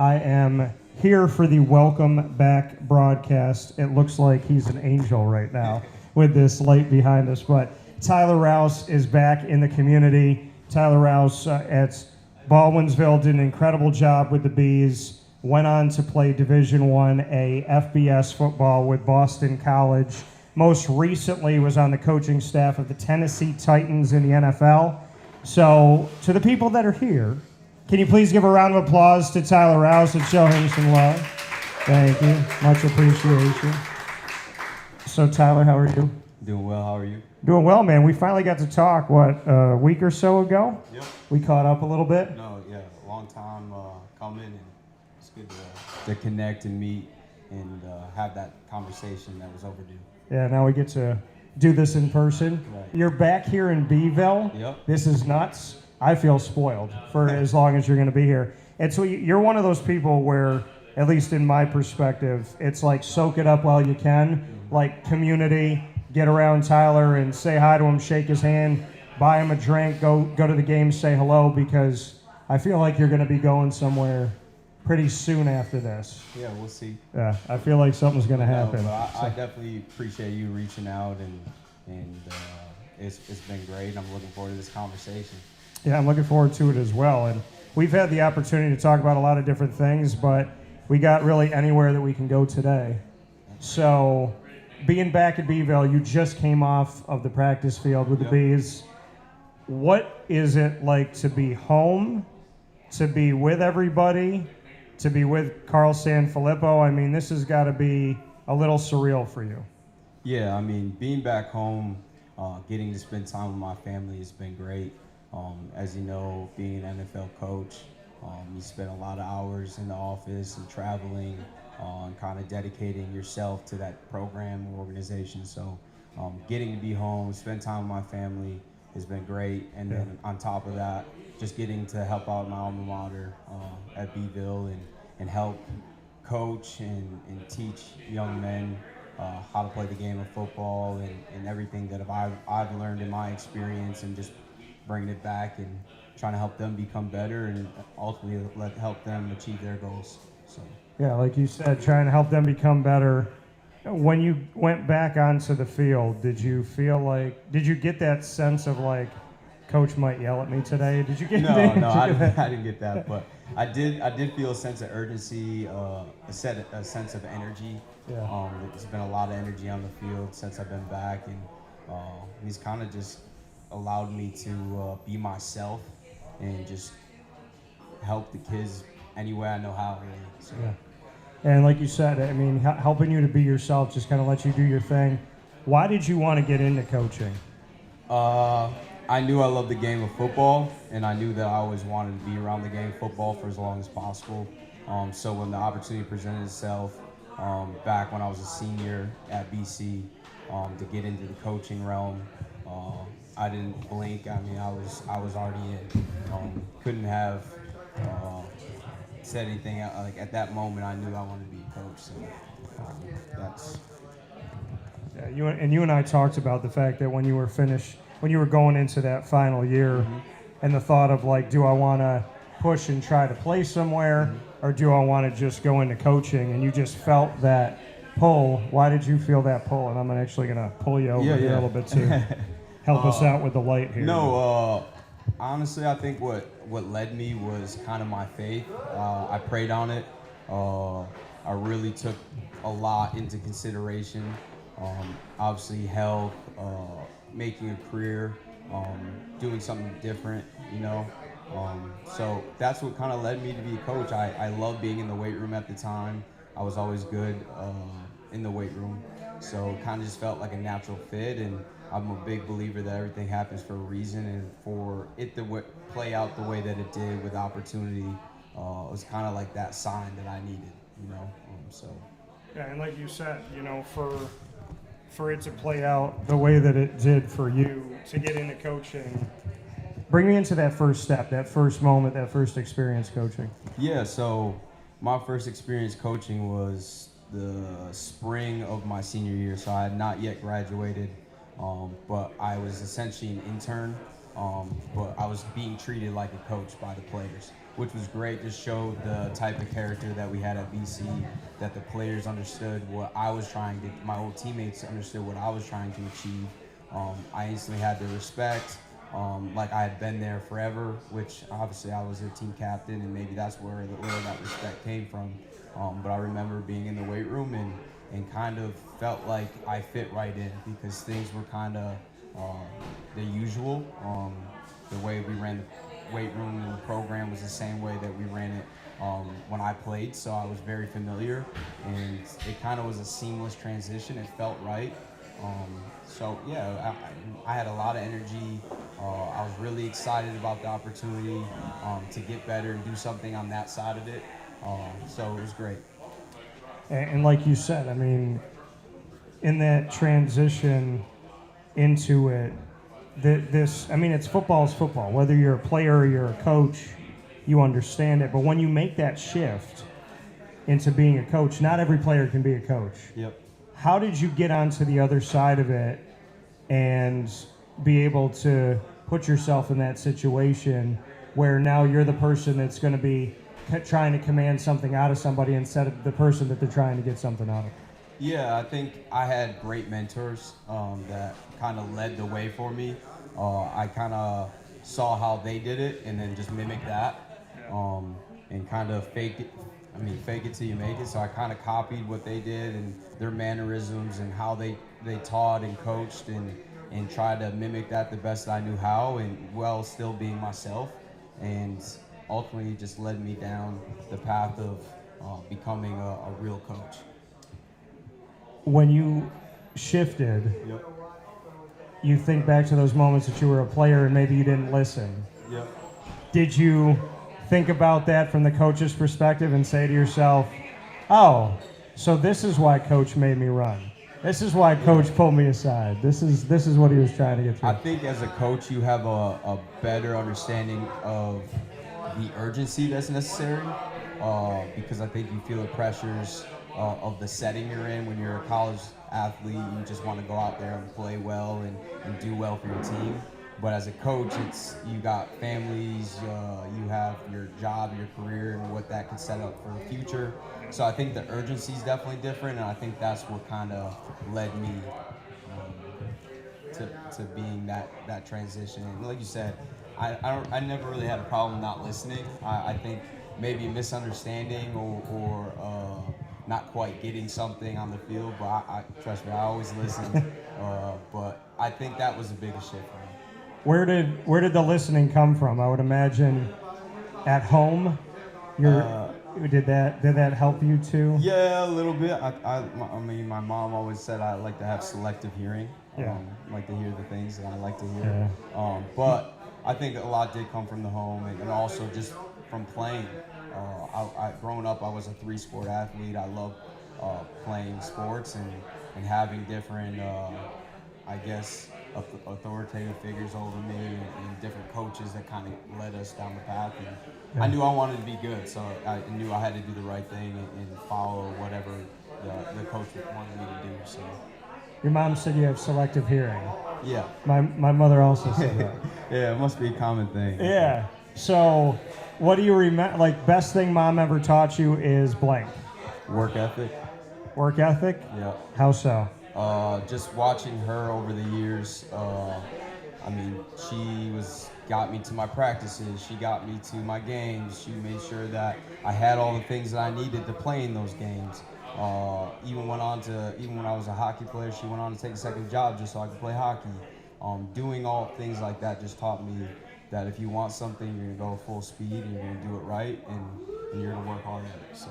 I am here for the welcome back broadcast. It looks like he's an angel right now with this light behind us, but Tyler Rouse is back in the community. Tyler Rouse at Baldwinsville did an incredible job with the Bees, went on to play Division I FBS football with Boston College. Most recently was on the coaching staff of the Tennessee Titans in the NFL. So to the people that are here, can you please give a round of applause to Tyler Rouse and show him some love? Thank you. Much appreciation. So Tyler, how are you? Doing well. How are you? Doing well, man. We finally got to talk, a week or so ago? Yep. We caught up a little bit? No, yeah. Long time coming, and it's good to connect and meet and have that conversation that was overdue. Yeah, now we get to do this in person. Right. You're back here in BVille. Yep. This is nuts. I feel spoiled for as long as you're going to be here. And so you're one of those people where, at least in my perspective, it's like soak it up while you can, like community, get around Tyler and say hi to him, shake his hand, buy him a drink, go to the game, say hello, because I feel like you're going to be going somewhere pretty soon after this. Yeah, we'll see. Yeah, I feel like something's going to happen. I definitely appreciate you reaching out, and it's been great. I'm looking forward to this conversation. Yeah, I'm looking forward to it as well. And we've had the opportunity to talk about a lot of different things, but we got really anywhere that we can go today. So being back at BVille, you just came off of the practice field with the Bees. What is it like to be home, to be with everybody, to be with Carl Sanfilippo? I mean, this has got to be a little surreal for you. Yeah, I mean, being back home, getting to spend time with my family has been great. As you know, being an NFL coach, you spend a lot of hours in the office and traveling, and kind of dedicating yourself to that program or organization. So getting to be home, spend time with my family has been great. And then on top of that, just getting to help out my alma mater at BVille and help coach and teach young men how to play the game of football and everything that I've learned in my experience, and just bringing it back and trying to help them become better and ultimately help them achieve their goals. So yeah, like you said, trying to help them become better. When you went back onto the field, did you get that sense of like, Coach might yell at me today? Did you get that? No, I didn't get that, but I did feel a sense of urgency, a sense of energy. Yeah. There's been a lot of energy on the field since I've been back, and he's kind of just allowed me to be myself and just help the kids any way I know how, really. So. Yeah. And like you said, I mean, helping you to be yourself, just kind of let you do your thing. Why did you want to get into coaching? I knew I loved the game of football, and I knew that I always wanted to be around the game of football for as long as possible. So when the opportunity presented itself back when I was a senior at BC to get into the coaching realm, I didn't blink. I mean, I was already in. Couldn't have said anything. Like at that moment, I knew I wanted to be a coach. So that's. Yeah, you and I talked about the fact that when you were going into that final year, and the thought of like, do I want to push and try to play somewhere, or do I want to just go into coaching? And you just felt that pull. Why did you feel that pull? And I'm actually going to pull you over here a little bit to help us out with the light here. No, honestly, I think what led me was kind of my faith. I prayed on it. I really took a lot into consideration. Obviously, health, making a career, doing something different, you know. So that's what kind of led me to be a coach. I loved being in the weight room at the time. I was always good in the weight room. So it kind of just felt like a natural fit, and I'm a big believer that everything happens for a reason, and for it to play out the way that it did with opportunity was kind of like that sign that I needed, you know. Yeah, and like you said, you know, for it to play out the way that it did for you to get into coaching, bring me into that first step, that first moment, that first experience coaching. Yeah, so my first experience coaching was the spring of my senior year. So I had not yet graduated, but I was essentially an intern, but I was being treated like a coach by the players. which was great. Just showed the type of character that we had at BC, that the players understood what I was trying to, my old teammates understood what I was trying to achieve. I instantly had their respect, like I had been there forever, which obviously I was their team captain, and maybe that's where that respect came from. But I remember being in the weight room and kind of felt like I fit right in, because things were kind of the usual. The way we ran the weight room and the program was the same way that we ran it when I played, so I was very familiar, and it kind of was a seamless transition. It felt right. So yeah, I had a lot of energy. I was really excited about the opportunity to get better and do something on that side of it. So it was great. And like you said, I mean, in that transition into it, I mean, it's football is football. Whether you're a player or you're a coach, you understand it. But when you make that shift into being a coach, not every player can be a coach. Yep. How did you get onto the other side of it and be able to put yourself in that situation where now you're the person that's going to be trying to command something out of somebody instead of the person that they're trying to get something out of? Yeah, I think I had great mentors that kind of led the way for me. I kind of saw how they did it and then just mimicked that, and kind of fake it till you make it. So I kind of copied what they did and their mannerisms and how they taught and coached, and tried to mimic that the best I knew how, and while still being myself. And ultimately just led me down the path of becoming a real coach. When you shifted, Yep. you think back to those moments that you were a player and maybe you didn't listen. Yep. Did you think about that from the coach's perspective and say to yourself, oh, so this is why coach made me run. This is why coach pulled me aside. This is what he was trying to get through. I think as a coach, you have a better understanding of the urgency that's necessary, because I think you feel the pressures of the setting you're in. When you're a college athlete, you just want to go out there and play well and do well for your team. But as a coach, you got families, you have your job, your career, and what that could set up for the future. So I think the urgency is definitely different, and I think that's what kind of led me to being that transition. And like you said, I never really had a problem not listening. I think maybe a misunderstanding or not quite getting something on the field, but I trust me, I always listen. But I think that was the biggest shift for me. Where did the listening come from? I would imagine at home. Did that help you too? Yeah, a little bit. I mean, my mom always said I like to have selective hearing. Yeah. Like to hear the things that I like to hear. Yeah. But I think a lot did come from the home, and also just from playing. Growing up, I was a 3-sport athlete. I love playing sports and having different, I guess, authoritative figures over me, and different coaches that kind of led us down the path. And I knew I wanted to be good, so I knew I had to do the right thing and follow whatever the coach wanted me to do. So. Your mom said you have selective hearing. Yeah. My mother also said that. Yeah, it must be a common thing. Yeah. So, what do you remember? Like, best thing mom ever taught you is blank. Work ethic. Work ethic? Yeah. How so? Just watching her over the years. I mean, she got me to my practices. She got me to my games. She made sure that I had all the things that I needed to play in those games. Even when I was a hockey player, she went on to take a second job just so I could play hockey. Doing all things like that just taught me that if you want something, you're gonna go full speed and you're gonna do it right, and you're gonna work hard at it.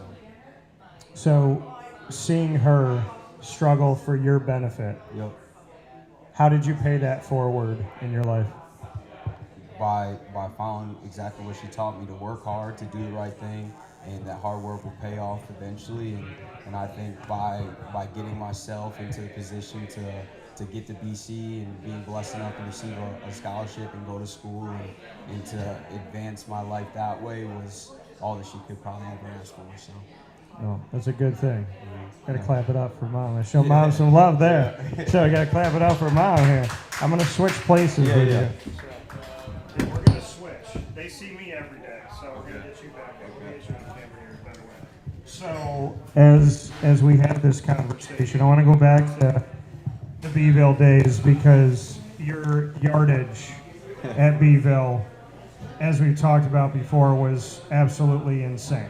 So, seeing her struggle for your benefit. Yep. How did you pay that forward in your life? By following exactly what she taught me, to work hard, to do the right thing, and that hard work will pay off eventually. And I think by getting myself into the position to get to BC and being blessed enough to receive a scholarship and go to school and to advance my life that way was all that she could probably ever ask for. So. Oh, that's a good thing. Got to clap it up for mom. I show mom some love there. So I got to clap it up for mom here. I'm going to switch places with you. We're going to switch. They see me every day, So we're gonna get you back. We'll get you on camera here a better way. So as we have this conversation, I want to go back to the BVille days because your yardage at BVille, as we've talked about before, was absolutely insane.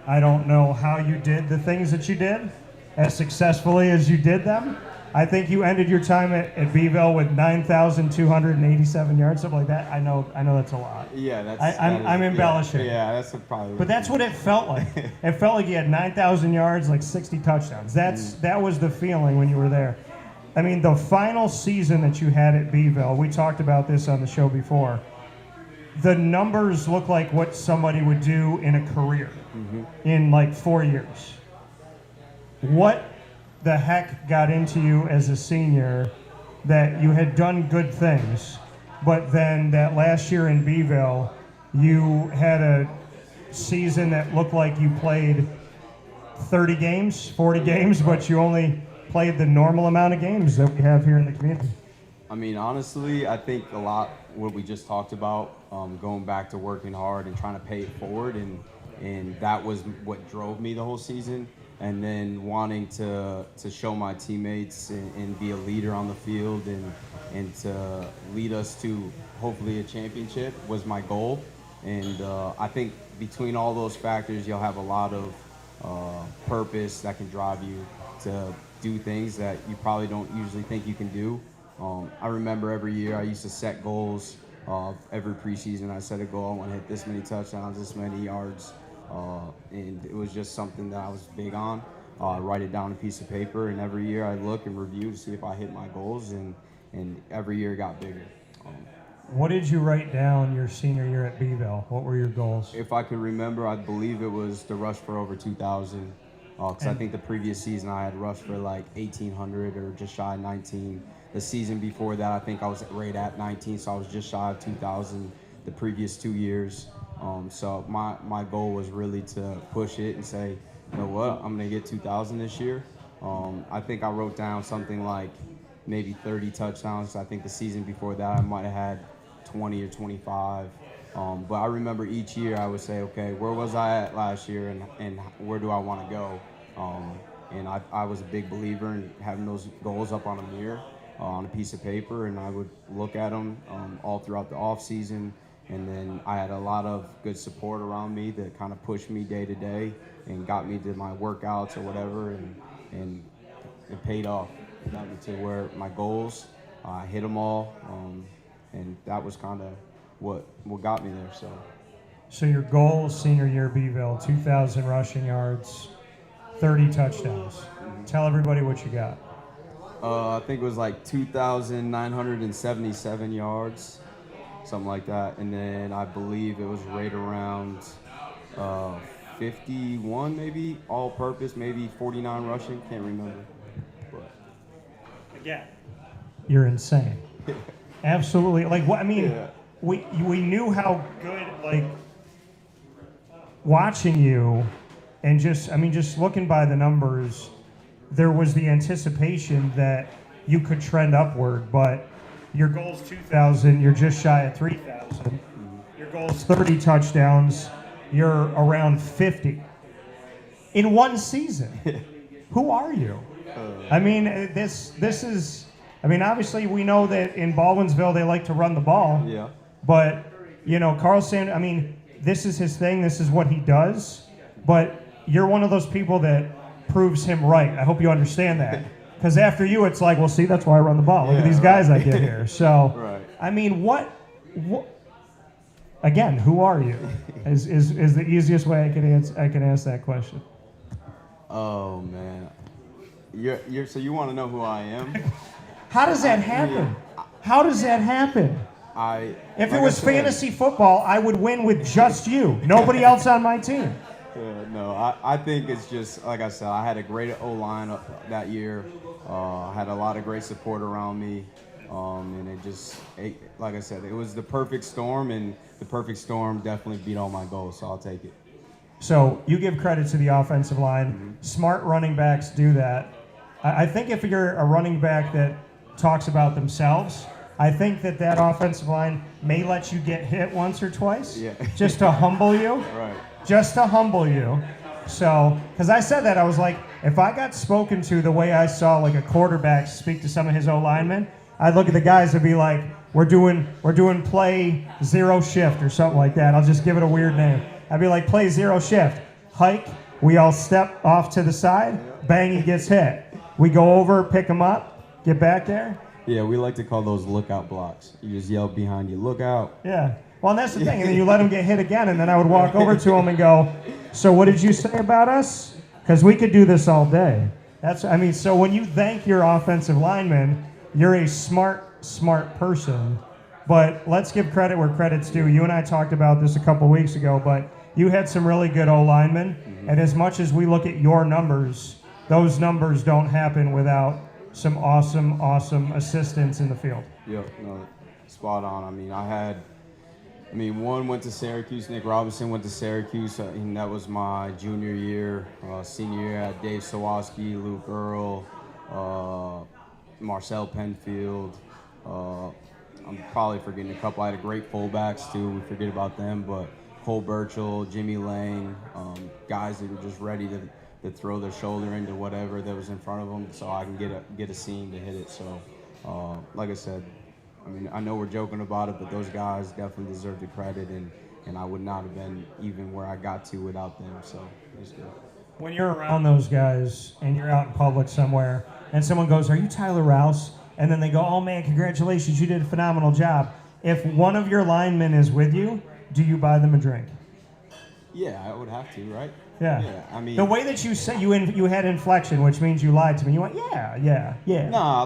I don't know how you did the things that you did as successfully as you did them. I think you ended your time at BVille with 9,287 yards, something like that. I know that's a lot. Yeah, I'm embellishing. Yeah, that's probably. But that's what it felt like. It felt like you had 9,000 yards, like 60 touchdowns. That was the feeling when you were there. I mean, the final season that you had at BVille, we talked about this on the show before. The numbers look like what somebody would do in a career in like 4 years. What the heck got into you as a senior that you had done good things, but then that last year in BVille, you had a season that looked like you played 30 games, 40 games, but you only played the normal amount of games that we have here in the community? I mean, honestly, I think a lot what we just talked about, going back to working hard and trying to pay it forward, and that was what drove me the whole season. And then wanting to show my teammates and be a leader on the field and to lead us to hopefully a championship was my goal. And I think between all those factors, you'll have a lot of purpose that can drive you to do things that you probably don't usually think you can do. I remember every year I used to set goals. Every preseason I set a goal, I want to hit this many touchdowns, this many yards. And it was just something that I was big on. I write it down on a piece of paper, and every year I look and review to see if I hit my goals, and every year it got bigger. What did you write down your senior year at BVille? What were your goals? If I could remember, I believe it was to rush for over 2,000. Because I think the previous season I had rushed for like 1,800 or just shy of 19. The season before that, I think I was right at 19, so I was just shy of 2,000 the previous 2 years. So my goal was really to push it and say, you know what, I'm going to get 2,000 this year. I think I wrote down something like maybe 30 touchdowns. I think the season before that I might have had 20 or 25. But I remember each year I would say, okay, where was I at last year and where do I want to go? And I was a big believer in having those goals up on a mirror, on a piece of paper, and I would look at them all throughout the off season. And then I had a lot of good support around me that kind of pushed me day to day and got me to my workouts or whatever, and it paid off. It got me to where my goals, I hit them all, and that was kind of what got me there. So your goal senior year BVille, 2,000 rushing yards, 30 touchdowns. Tell everybody what you got. I think it was like 2,977 yards. Something like that, and then I believe it was right around 51 maybe, all-purpose, maybe 49 rushing, can't remember. But again, you're insane. Absolutely. Like what I mean, yeah. we knew how good, like watching you and just looking by the numbers, there was the anticipation that you could trend upward, but your goal's 2,000, you're just shy of 3,000. Your goal's 30 touchdowns, you're around 50. In one season. Who are you? I mean, this is, I mean, obviously we know that in Baldwinsville they like to run the ball. Yeah. But, you know, Carl Sanfilippo, I mean, this is his thing, this is what he does. But you're one of those people that proves him right. I hope you understand that. Because after you, it's like, well, see, that's why I run the ball. Look at these guys I get here. So, right. I mean, what? Again, who are you? Is the easiest way I can ask that question. Oh man, you're so you want to know who I am? How does that happen? How does that happen? If it was fantasy football, I would win with just you. Nobody else on my team. No, I think it's just, like I said, I had a great O-line that year. I had a lot of great support around me. And it just, like I said, it was the perfect storm, and the perfect storm definitely beat all my goals, so I'll take it. So you give credit to the offensive line. Mm-hmm. Smart running backs do that. I think if you're a running back that talks about themselves, I think that offensive line may let you get hit once or twice, Yeah. just to humble you. Right. Just to humble you. So, because I said that, I was like, if I got spoken to the way I saw like a quarterback speak to some of his O-linemen, I'd look at the guys and be like, we're doing play 0 shift or something like that. I'll just give it a weird name. I'd be like, play 0 shift. Hike, we all step off to the side, bang, he gets hit. We go over, pick him up, get back there. Yeah, we like to call those lookout blocks. You just yell behind you, look out. Yeah. Well, and that's the thing. And then you let him get hit again, and then I would walk over to him and go, so what did you say about us? Because we could do this all day. So when you thank your offensive lineman, you're a smart person. But let's give credit where credit's due. You and I talked about this a couple weeks ago, but you had some really good O-linemen. And as much as we look at your numbers, those numbers don't happen without some awesome assistance in the field. Yep, no, spot on. One went to Syracuse. Nick Robinson went to Syracuse, and that was my junior year. Senior year, I had Dave Sawaski, Luke Earl, Marcel Penfield. I'm probably forgetting a couple. I had great fullbacks too. We forget about them, but Cole Burchell, Jimmy Lang, guys that were just ready to throw their shoulder into whatever that was in front of them, so I can get a seam to hit it. So, like I said, I know we're joking about it, but those guys definitely deserve the credit, and I would not have been even where I got to without them. So it's good. When you're around those guys and you're out in public somewhere, and someone goes, "Are you Tyler Rouse?" and then they go, "Oh man, congratulations, you did a phenomenal job." If one of your linemen is with you, do you buy them a drink? Yeah, I would have to, right? Yeah. Yeah, the way that you said you had inflection, which means you lied to me. You went, yeah. Nah,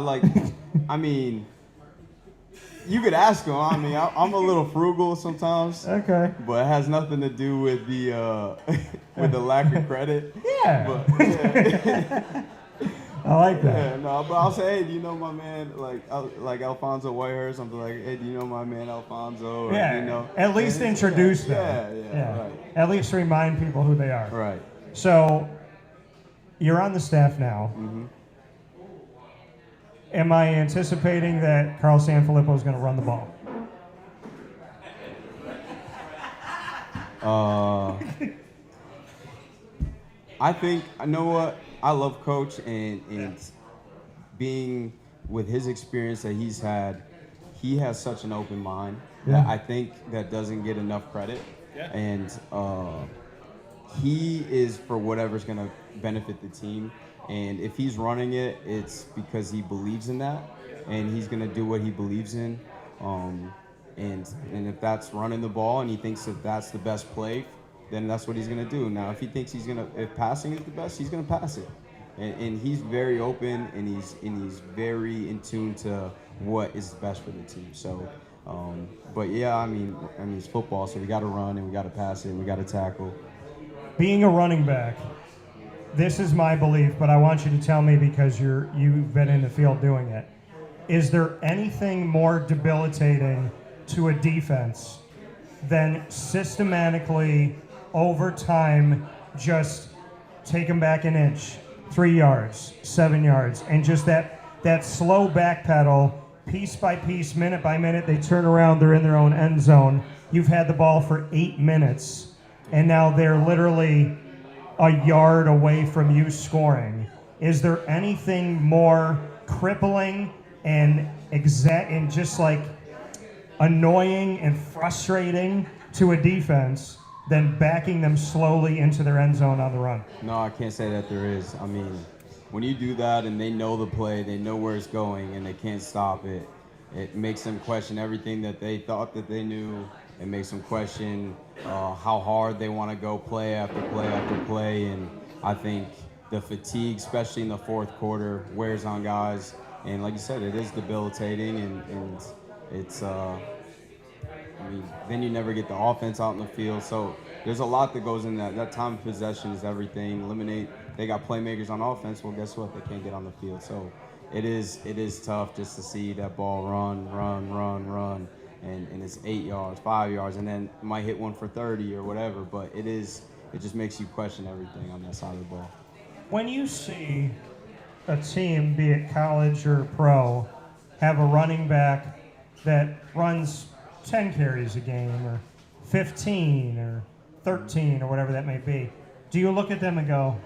you could ask him. I'm a little frugal sometimes. Okay. But it has nothing to do with the with the lack of credit. Yeah. But, yeah. I like that. Yeah, no, but I'll say, hey, do you know my man, like Alfonso Whitehurst? I'm like, hey, do you know my man Alfonso? Or, Yeah. You know, At least introduce them. Yeah. Right. At least remind people who they are. Right. So, you're on the staff now. Mm-hmm. Am I anticipating that Carl Sanfilippo is going to run the ball? I think, I know what, I love Coach, and being with his experience that he's had, he has such an open mind that I think that doesn't get enough credit. Yeah. And he is for whatever's going to benefit the team. And if he's running it, it's because he believes in that, and he's going to do what he believes in. And if that's running the ball and he thinks that that's the best play, then that's what he's going to do. Now, if he thinks if passing is the best, he's going to pass it. And he's very open, and he's very in tune to what is best for the team. So, but yeah, it's football, so we got to run and we got to pass it and we got to tackle. Being a running back, this is my belief, but I want you to tell me because you've been in the field doing it. Is there anything more debilitating to a defense than systematically, over time, just take them back an inch, 3 yards, 7 yards, and just that slow backpedal, piece by piece, minute by minute, they turn around, they're in their own end zone. You've had the ball for 8 minutes, and now they're literally a yard away from you scoring. Is there anything more crippling and just like annoying and frustrating to a defense than backing them slowly into their end zone on the run? No, I can't say that there is. When you do that and they know the play, they know where it's going, and they can't stop it, it makes them question everything that they thought that they knew. It makes them question how hard they want to go play after play after play. And I think the fatigue, especially in the fourth quarter, wears on guys. And like you said, it is debilitating, and it's then you never get the offense out in the field. So there's a lot that goes in that. That time of possession is everything. They got playmakers on offense. Well, guess what? They can't get on the field. So it is tough just to see that ball run. And it's 8 yards, 5 yards, and then might hit one for 30 or whatever. But it just makes you question everything on that side of the ball. When you see a team, be it college or pro, have a running back that runs 10 carries a game or 15 or 13 or whatever that may be, do you look at them and go,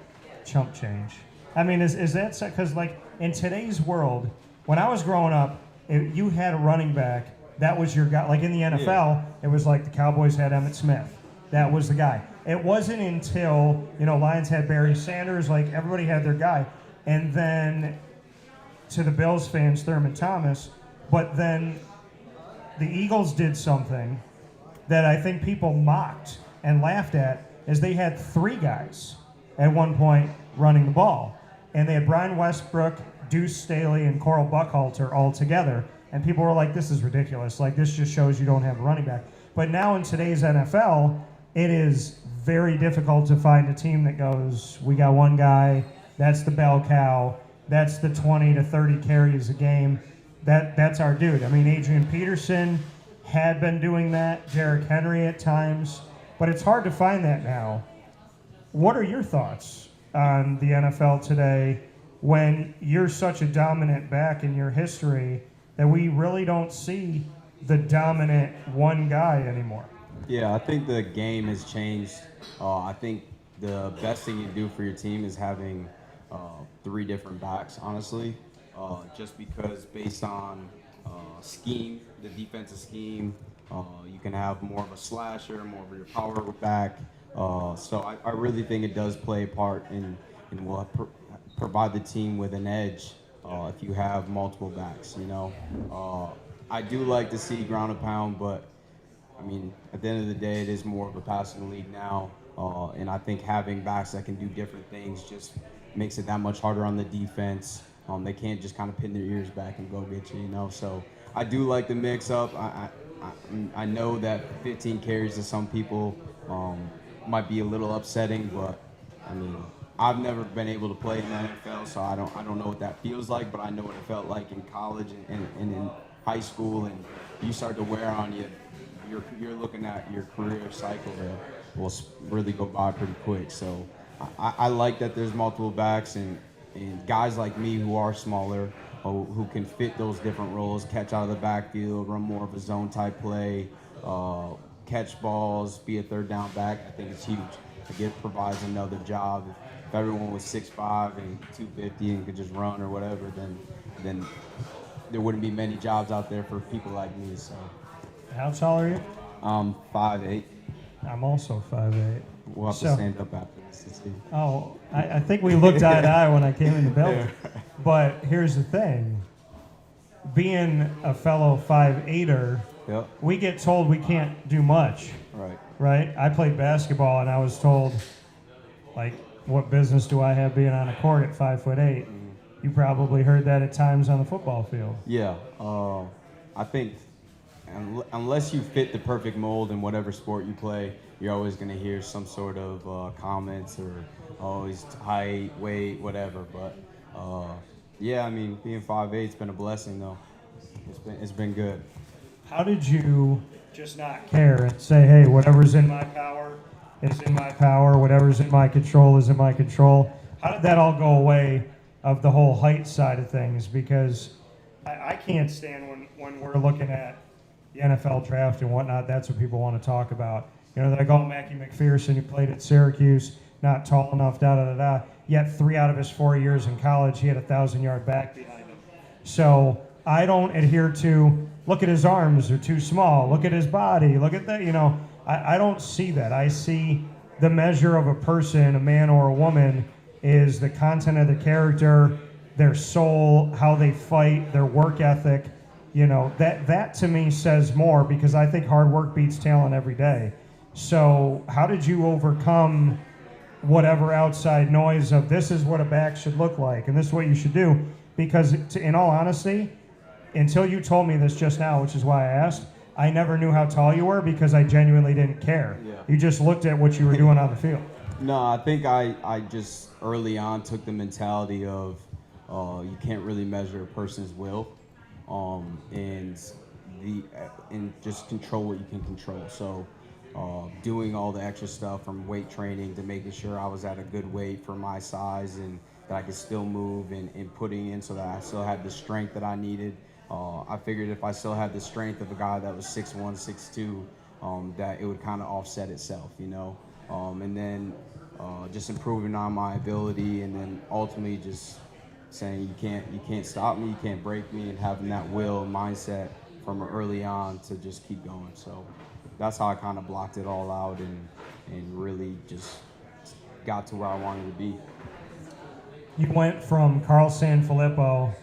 chump change? I mean, is that because, like, in today's world, when I was growing up, you had a running back, that was your guy. Like in the NFL, it was like the Cowboys had Emmitt Smith. That was the guy. It wasn't until, Lions had Barry Sanders, like everybody had their guy. And then to the Bills fans, Thurman Thomas. But then the Eagles did something that I think people mocked and laughed at, is they had 3 guys at one point running the ball. And they had Brian Westbrook, Deuce Staley, and Coral Buckhalter all together. And people were like, this is ridiculous. Like, this just shows you don't have a running back. But now in today's NFL, it is very difficult to find a team that goes, we got one guy, that's the bell cow, that's the 20 to 30 carries a game. That's our dude. I mean, Adrian Peterson had been doing that, Derrick Henry at times, but it's hard to find that now. What are your thoughts on the NFL today when you're such a dominant back in your history that we really don't see the dominant one guy anymore? Yeah, I think the game has changed. I think the best thing you can do for your team is having 3 different backs, honestly, just because based on scheme, the defensive scheme, you can have more of a slasher, more of your power back. So I really think it does play a part in will provide the team with an edge if you have multiple backs, I do like to see ground and pound, but I mean, at the end of the day, it is more of a passing league now, and I think having backs that can do different things just makes it that much harder on the defense. They can't just kind of pin their ears back and go get you, So I do like the mix up. I know that 15 carries to some people might be a little upsetting, but I mean, I've never been able to play in the NFL, so I don't know what that feels like, but I know what it felt like in college and in high school, and you start to wear on you. You're looking at your career cycle that will really go by pretty quick. So I like that there's multiple backs and guys like me who are smaller, who can fit those different roles, catch out of the backfield, run more of a zone type play, catch balls, be a third down back. I think it's huge. It provides another job. If everyone was 6'5" and 250 and could just run or whatever, then there wouldn't be many jobs out there for people like me. So. How tall are you? 5'8". I'm also 5'8". We'll have to stand up after this to see. Oh, I think we looked eye to eye when I came in the building. But here's the thing. Being a fellow 5'8"er, yep. We get told we can't do much. Right? I played basketball and I was told, like, what business do I have being on a court at 5'8"? Mm-hmm. You probably heard that at times on the football field. Yeah. I think unless you fit the perfect mold in whatever sport you play, you're always going to hear some sort of comments or always height, weight, whatever. But yeah, I mean, being 5'8"'s been a blessing though. It's been good. How did you just not care and say, hey, whatever's in my power is in my power, whatever's in my control is in my control? How did that all go away of the whole height side of things? Because I can't stand when we're looking at the NFL draft and whatnot, that's what people want to talk about. They're like, oh, Mackie McPherson, who played at Syracuse, not tall enough, da-da-da-da. Yet 3 out of his 4 years in college, he had a 1,000-yard back behind him. So I don't adhere to, look at his arms, they're too small. Look at his body. Look at that. I don't see that. I see the measure of a person, a man or a woman, is the content of the character, their soul, how they fight, their work ethic. That to me says more, because I think hard work beats talent every day. So how did you overcome whatever outside noise of this is what a back should look like and this is what you should do? Because in all honesty, until you told me this just now, which is why I asked, I never knew how tall you were because I genuinely didn't care. Yeah. You just looked at what you were doing on the field. No, I think I just early on took the mentality of you can't really measure a person's will, and just control what you can control. So doing all the extra stuff from weight training to making sure I was at a good weight for my size and that I could still move and putting in so that I still had the strength that I needed I figured if I still had the strength of a guy that was 6'1", 6'2", that it would kind of offset itself, you know. And then just improving on my ability, and then ultimately just saying you can't stop me, you can't break me, and having that will and mindset from early on to just keep going. So that's how I kind of blocked it all out and really just got to where I wanted to be. You went from Carl Sanfilippo,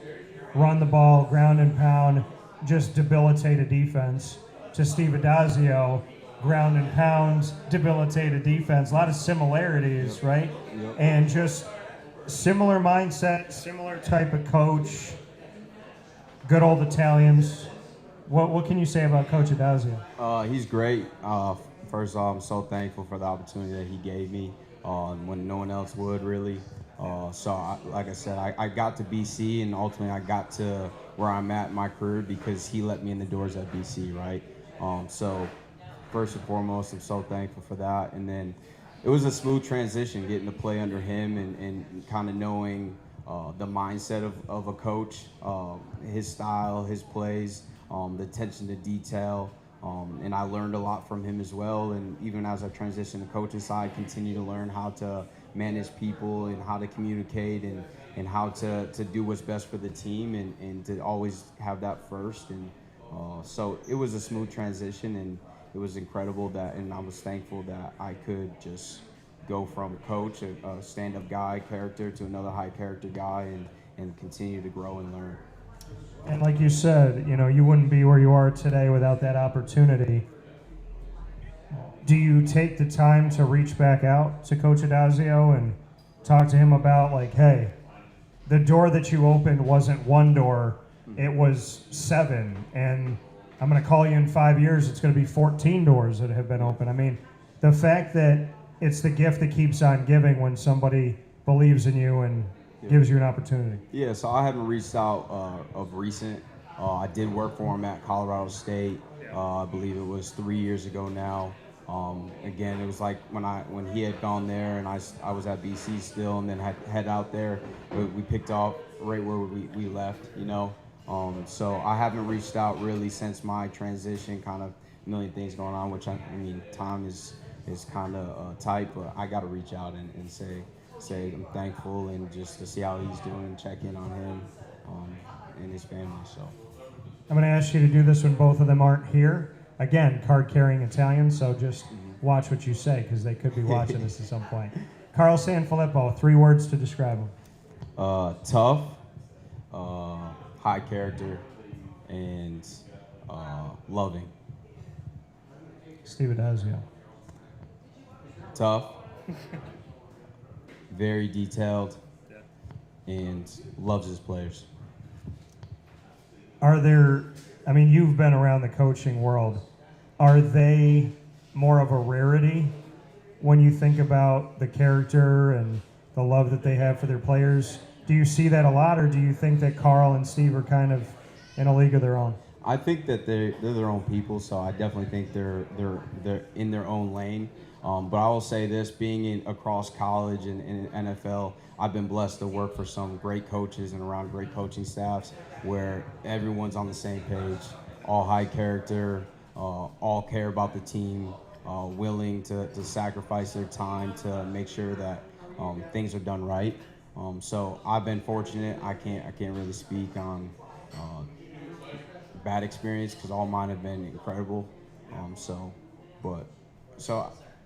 run the ball, ground and pound, just debilitate a defense, to Steve Adazio, ground and pound, debilitate a defense. A lot of similarities, right? Yep. And just similar mindset, similar type of coach, good old Italians. What can you say about Coach Adazio? He's great. First of all, I'm so thankful for the opportunity that he gave me when no one else would, really. Like I said, I got to BC, and ultimately I got to where I'm at in my career because he let me in the doors at BC, right? So first and foremost, I'm so thankful for that. And then it was a smooth transition getting to play under him and kind of knowing the mindset of a coach, his style, his plays, the attention to detail. And I learned a lot from him as well. And even as I transitioned to coaching side, continue to learn how to manage people and how to communicate and how to do what's best for the team and to always have that first. And so it was a smooth transition, and it was incredible and I was thankful that I could just go from coach, a stand-up guy character, to another high character guy and continue to grow and learn. And like you said, you wouldn't be where you are today without that opportunity. Do you take the time to reach back out to Coach Adazio and talk to him about, like, hey, the door that you opened wasn't one door, it was 7, and I'm going to call you in 5 years, it's going to be 14 doors that have been open. I mean, the fact that it's the gift that keeps on giving when somebody believes in you and gives you an opportunity. Yeah, so I haven't reached out of recent. I did work for him at Colorado State. I believe it was 3 years ago now. Again, it was like when he had gone there and I was at BC still, and then had head out there. We picked off right where we left, So I haven't reached out really since my transition. Kind of a million things going on, which I mean, time is kind of tight, but I got to reach out and say I'm thankful and just to see how he's doing, check in on him and his family. So I'm going to ask you to do this when both of them aren't here. Again, card-carrying Italians, so just watch what you say because they could be watching this at some point. Carl Sanfilippo, 3 words to describe him. Tough, high character, and loving. Steve Adazio. Tough, very detailed, and loves his players. You've been around the coaching world. Are they more of a rarity when you think about the character and the love that they have for their players? Do you see that a lot, or do you think that Carl and Steve are kind of in a league of their own? I think that they're their own people, so I definitely think they're in their own lane. But I will say this: being across college and NFL, I've been blessed to work for some great coaches and around great coaching staffs where everyone's on the same page, all high character, all care about the team, willing to sacrifice their time to make sure that things are done right. So I've been fortunate. I can't really speak on bad experience because all mine have been incredible.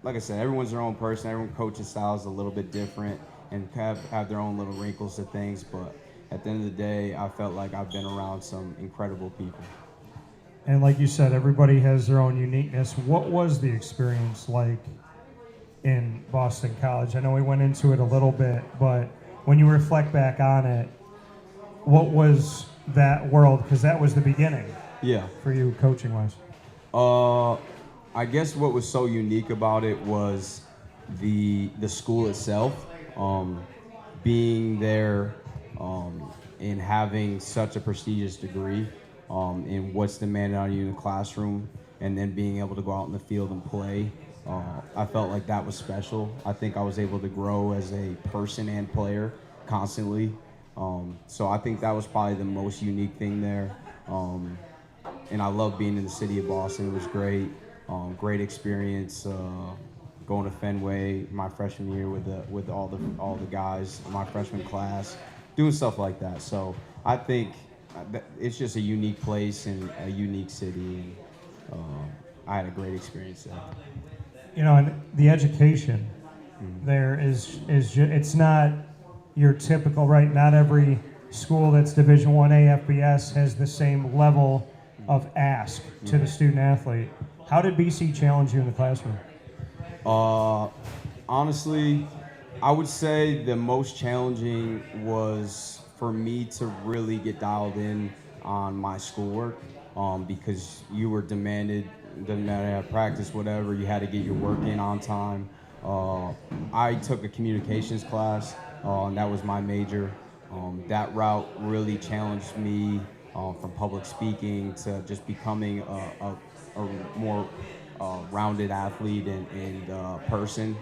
Like I said, everyone's their own person. Everyone's coaching style is a little bit different and have their own little wrinkles to things. But at the end of the day, I felt like I've been around some incredible people. And like you said, everybody has their own uniqueness. What was the experience like in Boston College? I know we went into it a little bit, but when you reflect back on it, what was that world? Because that was the beginning. Yeah. For you, coaching-wise. I guess what was so unique about it was the school itself, being there and having such a prestigious degree in what's demanded on you in the classroom, and then being able to go out in the field and play. I felt like that was special. I think I was able to grow as a person and player constantly. So I think that was probably the most unique thing there. And I love being in the city of Boston. It was great, great experience. Going to Fenway my freshman year with all the guys in my freshman class, doing stuff like that. So I think it's just a unique place and a unique city, and I had a great experience there. You know, and the education there it's not your typical, right? Not every school that's Division 1A FBS has the same level of ask to the student athlete. How did BC challenge you in the classroom? Honestly, I would say the most challenging was for me to really get dialed in on my schoolwork, because you were demanded, doesn't matter at practice, whatever, you had to get your work in on time. I took a communications class, and that was my major. That route really challenged me, from public speaking to just becoming a more rounded athlete and person.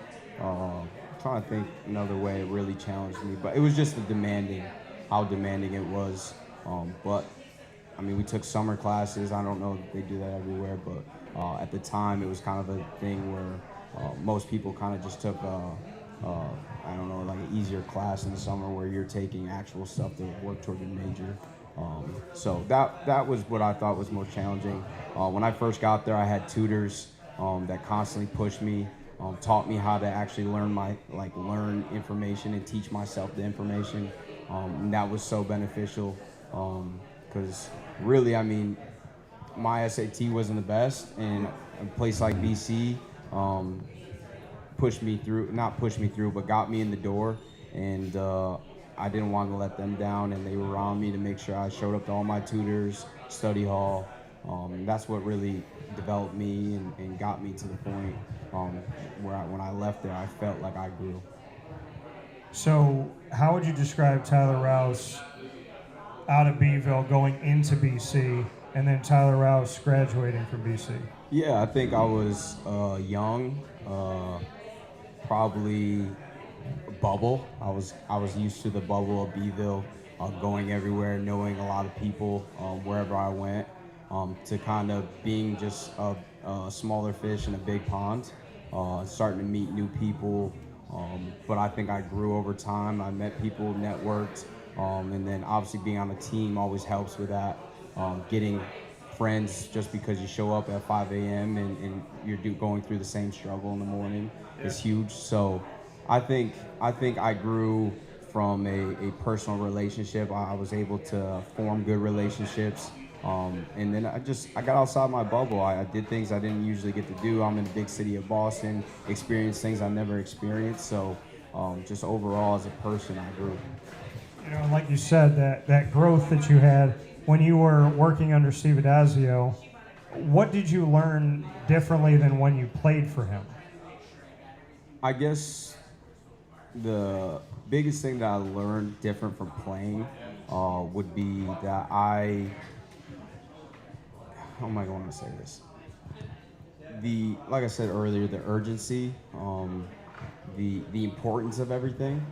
Trying to think another way it really challenged me, but it was just how demanding it was. But I mean, we took summer classes. I don't know if they do that everywhere, but at the time it was kind of a thing where most people kind of just took I don't know, like an easier class in the summer where you're taking actual stuff to work toward your major. So that was what I thought was most challenging. When I first got there, I had tutors that constantly pushed me, taught me how to actually learn information and teach myself the information. And that was so beneficial, because really, I mean, my SAT wasn't the best, and a place like BC not pushed me through, but got me in the door, and I didn't want to let them down, and they were on me to make sure I showed up to all my tutors, study hall. That's what really developed me and got me to the point where when I left there, I felt like I grew. So how would you describe Tyler Rouse out of BVille going into BC, and then Tyler Rouse graduating from BC? Yeah, I think I was young, probably a bubble. I was used to the bubble of BVille, going everywhere, knowing a lot of people wherever I went, to kind of being just a smaller fish in a big pond, starting to meet new people. But I think I grew over time. I met people, networked, and then obviously being on a team always helps with that. Getting friends just because you show up at 5 a.m. and you're going through the same struggle in the morning is huge. So I think I grew from a personal relationship. I was able to form good relationships. And then I got outside my bubble. I did things I didn't usually get to do. I'm in the big city of Boston, experienced things I never experienced. So just overall as a person, I grew. You know, and like you said, that growth that you had when you were working under Steve Adazio, what did you learn differently than when you played for him? I guess the biggest thing that I learned different from playing would be that how am I going to say this? Like I said earlier, the urgency, the importance of everything.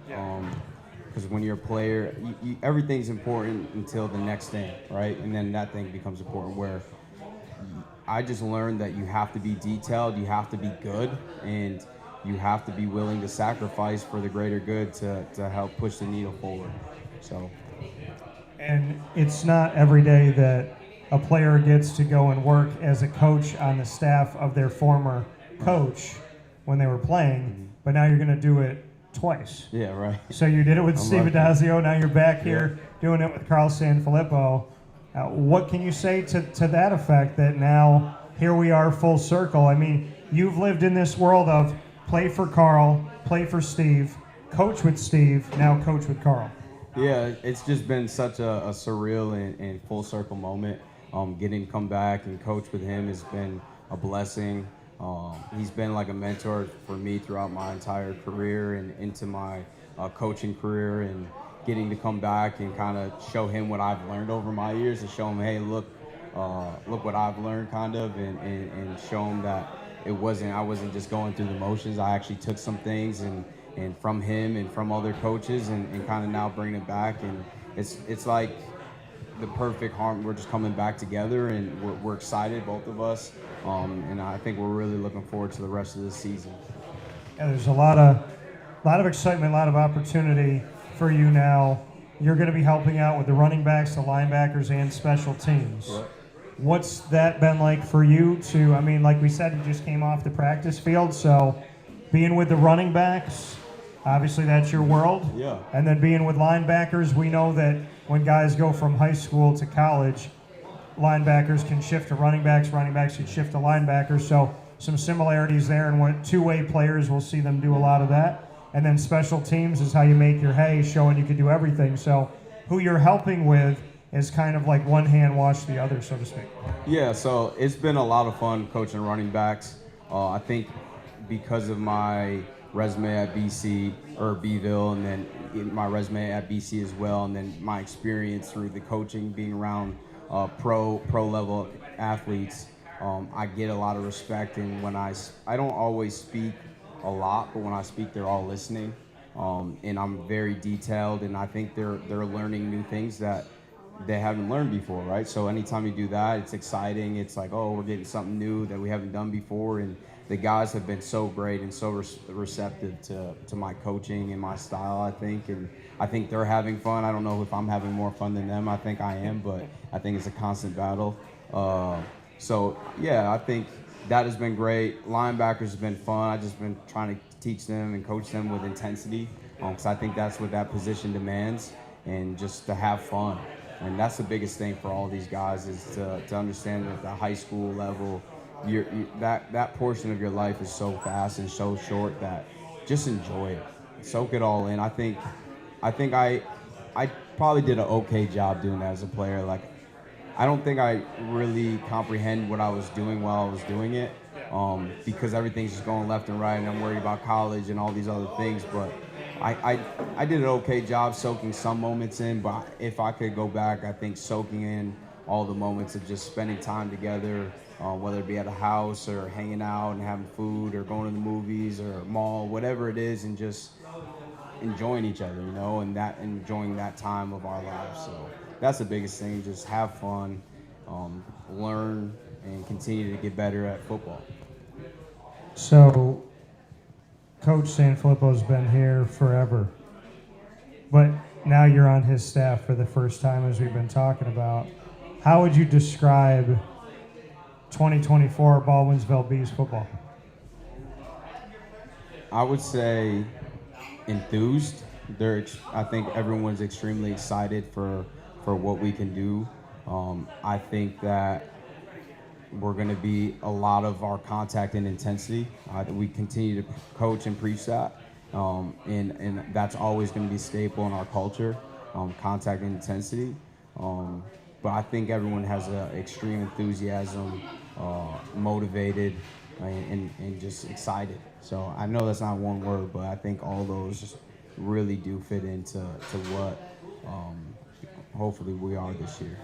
Because when you're a player, everything's important until the next thing, right? And then that thing becomes important, where I just learned that you have to be detailed, you have to be good, and you have to be willing to sacrifice for the greater good to help push the needle forward. So. And it's not every day that a player gets to go and work as a coach on the staff of their former coach when they were playing, but now you're going to do it twice. Yeah, right. So you did it with Steve Adazio, now you're back here doing it with Carl Sanfilippo. What can you say to that effect, that now here we are full circle? I mean, you've lived in this world of play for Carl, play for Steve, coach with Steve, now coach with Carl. Yeah, it's just been such a surreal and full circle moment. Getting to come back and coach with him has been a blessing. He's been like a mentor for me throughout my entire career and into my coaching career, and getting to come back and kind of show him what I've learned over my years, and show him, hey, look what I've learned, kind of, and show him that I wasn't just going through the motions. I actually took some things and from him and from other coaches and kind of now bring it back. And it's like the perfect harm. We're just coming back together, and we're excited, both of us. And I think we're really looking forward to the rest of the season. Yeah, there's a lot of excitement, a lot of opportunity for you now. You're going to be helping out with the running backs, the linebackers, and special teams. Yep. What's that been like for you I mean, like we said, you just came off the practice field, so being with the running backs, obviously that's your world. Yeah. And then being with linebackers, we know that when guys go from high school to college, linebackers can shift to running backs can shift to linebackers, so some similarities there, and when two-way players, we'll see them do a lot of that. And then special teams is how you make your hay, showing you can do everything. So who you're helping with is kind of like one hand wash the other, so to speak. Yeah, so it's been a lot of fun coaching running backs. I think because of my resume at BVille, and then my resume at BC as well, and then my experience through the coaching, being around pro level athletes, I get a lot of respect. And when I don't always speak a lot, but when I speak, they're all listening. And I'm very detailed, and I think they're learning new things that they haven't learned before, right? So anytime you do that, it's exciting. It's like, oh, we're getting something new that we haven't done before. And the guys have been so great and so receptive to my coaching and my style, I think. And I think they're having fun. I don't know if I'm having more fun than them. I think I am, but I think it's a constant battle. So, yeah, I think that has been great. Linebackers have been fun. I've just been trying to teach them and coach them with intensity, because I think that's what that position demands, and just to have fun. And that's the biggest thing for all these guys, is to understand that at the high school level, that portion of your life is so fast and so short that just enjoy it, soak it all in. I think I probably did an okay job doing that as a player. Like, I don't think I really comprehend what I was doing while I was doing it, because everything's just going left and right, and I'm worried about college and all these other things. But I did an okay job soaking some moments in, but if I could go back, I think soaking in all the moments of just spending time together, whether it be at a house or hanging out and having food or going to the movies or a mall, whatever it is, and just enjoying each other, and enjoying that time of our lives. So that's the biggest thing, just have fun, learn, and continue to get better at football. So Coach Sanfilippo's been here forever, but now you're on his staff for the first time, as we've been talking about. How would you describe 2024 Baldwinsville Bees football? I would say enthused. I think everyone's extremely excited for what we can do. I think that we're going to be a lot of our contact and intensity. We continue to coach and preach that, and that's always going to be a staple in our culture, contact and intensity. But I think everyone has an extreme enthusiasm, motivated, and just excited. So I know that's not one word, but I think all those really do fit into what hopefully we are this year.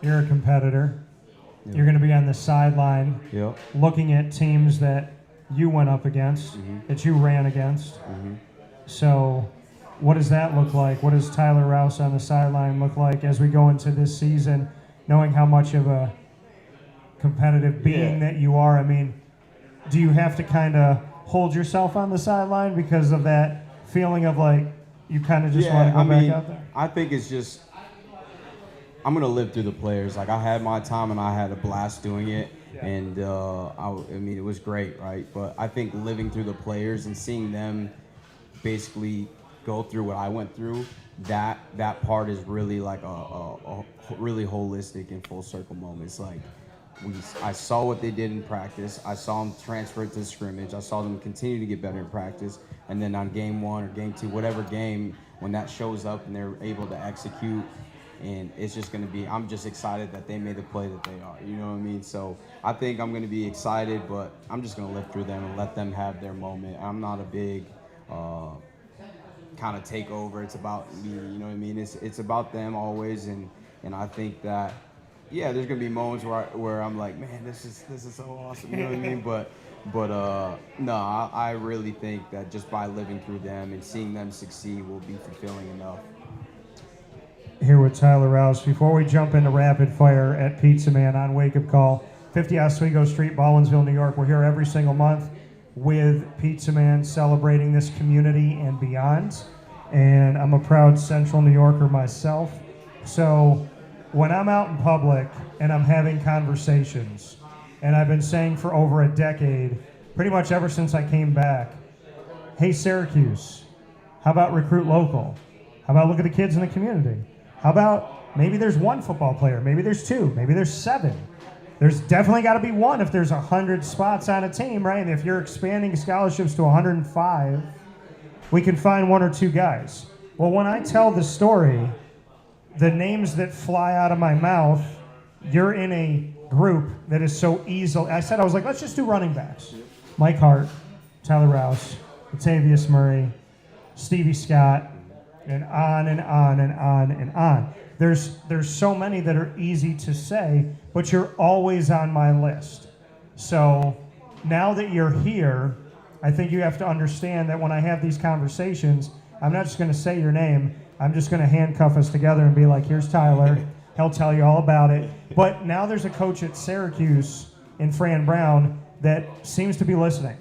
You're a competitor. Yep. You're going to be on the sideline, Yep. looking at teams that you went up against, that you ran against. So what does that look like? What does Tyler Rouse on the sideline look like as we go into this season, knowing how much of a competitive being that you are? I mean, do you have to kind of hold yourself on the sideline because of that feeling of like you kind of just want to go back out there? I think it's just, I'm going to live through the players. Like, I had my time and I had a blast doing it. And it was great, right? But I think living through the players and seeing them basically go through what I went through, that part is really like a really holistic and full circle moment. It's like, I saw what they did in practice. I saw them transfer it to scrimmage. I saw them continue to get better in practice. And then on game 1 or game 2, whatever game, when that shows up and they're able to execute, and it's just going to be, I'm just excited that they made the play that they are. You know what I mean? So I think I'm going to be excited, but I'm just going to live through them and let them have their moment. I'm not a big kind of takeover. It's about me, you know what I mean? It's about them always, and I think that, yeah, there's gonna be moments where I'm like, man, this is so awesome, you know what I mean? But no, I really think that just by living through them and seeing them succeed will be fulfilling enough. here with Tyler Rouse. Before we jump into rapid fire at Pizza Man on Wake Up Call, 50 Oswego Street, Baldwinsville, New York. We're here every single month with Pizza Man, celebrating this community and beyond. And I'm a proud Central New Yorker myself. So when I'm out in public and I'm having conversations, and I've been saying for over a decade, pretty much ever since I came back, hey, Syracuse, how about recruit local? How about look at the kids in the community? How about maybe there's one football player, maybe there's two, maybe there's seven. There's definitely got to be one if there's 100 spots on a team, right? And if you're expanding scholarships to 105, we can find one or two guys. Well, when I tell the story, the names that fly out of my mouth, you're in a group that is so easily. I was like, let's just do running backs. Mike Hart, Tyler Rouse, Latavius Murray, Stevie Scott, and on and on and on and on. There's so many that are easy to say, but you're always on my list. So now that you're here, I think you have to understand that when I have these conversations, I'm not just going to say your name. I'm just going to handcuff us together and be like, here's Tyler. He'll tell you all about it. But now there's a coach at Syracuse in Fran Brown that seems to be listening.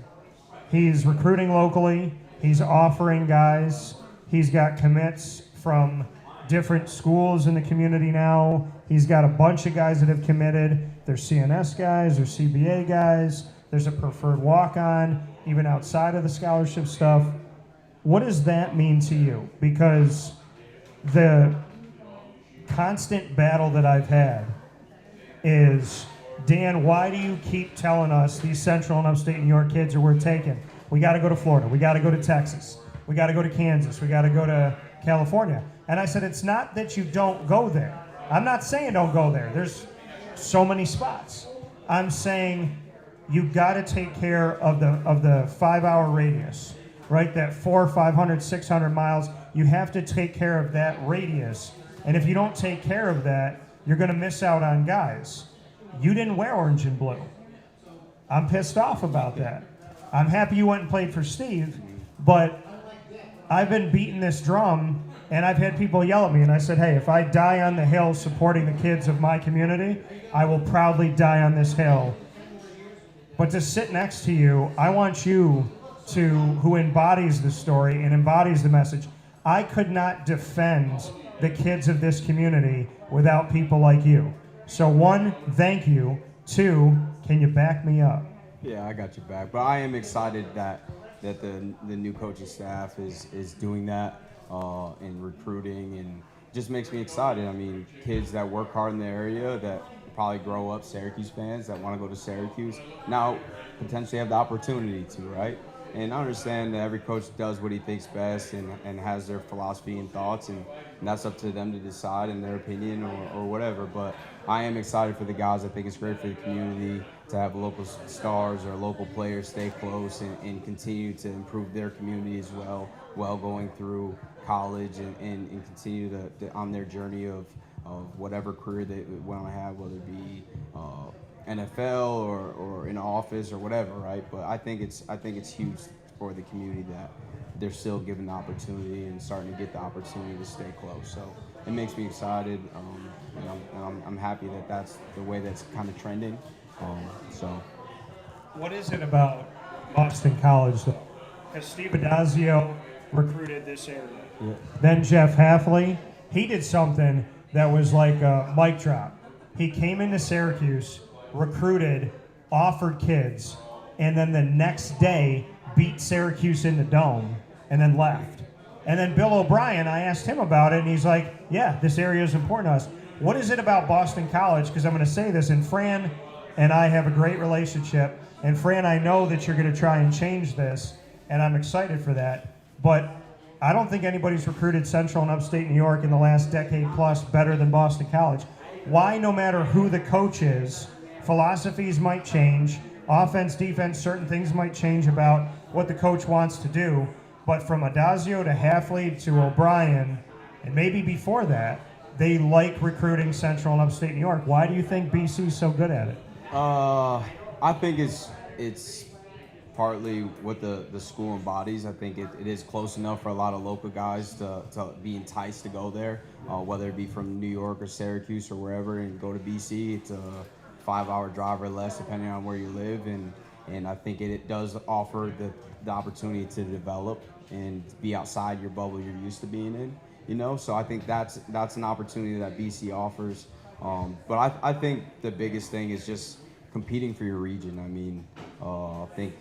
He's recruiting locally. He's offering guys. He's got commits from different schools in the community now. He's got a bunch of guys that have committed. There's CNS guys, there's CBA guys, there's a preferred walk-on, even outside of the scholarship stuff. What does that mean to you? Because the constant battle that I've had is, Dan, why do you keep telling us these Central and Upstate New York kids are worth taking? We got to go to Florida. We got to go to Texas. We got to go to Kansas. We got to go to California. And I said, it's not that you don't go there. I'm not saying don't go there. There's so many spots. I'm saying you got to take care of the 5-hour radius, right? That 400, 500, 600 miles. You have to take care of that radius. And if you don't take care of that, you're going to miss out on guys. You didn't wear orange and blue. I'm pissed off about that. I'm happy you went and played for Steve, but I've been beating this drum, and I've had people yell at me, and I said, hey, if I die on the hill supporting the kids of my community, I will proudly die on this hill. But to sit next to you, I want you who embodies the story and embodies the message. I could not defend the kids of this community without people like you. So one, thank you. Two, can you back me up? Yeah, I got your back. But I am excited that the new coaching staff is doing that and recruiting, and just makes me excited. I mean, kids that work hard in the area that probably grow up Syracuse fans that want to go to Syracuse now potentially have the opportunity to, right? And I understand that every coach does what he thinks best and has their philosophy and thoughts, and that's up to them to decide in their opinion or whatever. But I am excited for the guys. I think it's great for the community to have local stars or local players stay close and continue to improve their community as well while going through college and continue to on their journey of whatever career they want to have, whether it be NFL or in office or whatever, right? But I think it's huge for the community that they're still given the opportunity and starting to get the opportunity to stay close. So it makes me excited, and I'm happy that that's the way that's kind of trending. So, what is it about Boston College, though? Because Steve Adazio recruited this area. yeah. Then Jeff Halfley, he did something that was like a mic drop. He came into Syracuse, recruited, offered kids, and then the next day beat Syracuse in the Dome and then left. And then Bill O'Brien, I asked him about it, and he's like, yeah, this area is important to us. What is it about Boston College? Because I'm going to say this, and Fran and I have a great relationship. And Fran, I know that you're going to try and change this, and I'm excited for that. But I don't think anybody's recruited Central and Upstate New York in the last decade plus better than Boston College. Why, no matter who the coach is, philosophies might change, offense, defense, certain things might change about what the coach wants to do. But from Adazio to Halfley to O'Brien, and maybe before that, they like recruiting Central and Upstate New York. Why do you think BC's so good at it? I think it's partly what the school embodies. I think it is close enough for a lot of local guys to be enticed to go there, whether it be from New York or Syracuse or wherever, and go to BC. It's a 5-hour drive or less, depending on where you live, and I think it does offer the opportunity to develop and be outside your bubble you're used to being in. So I think that's an opportunity that BC offers. But I think the biggest thing is just competing for your region. I mean, I think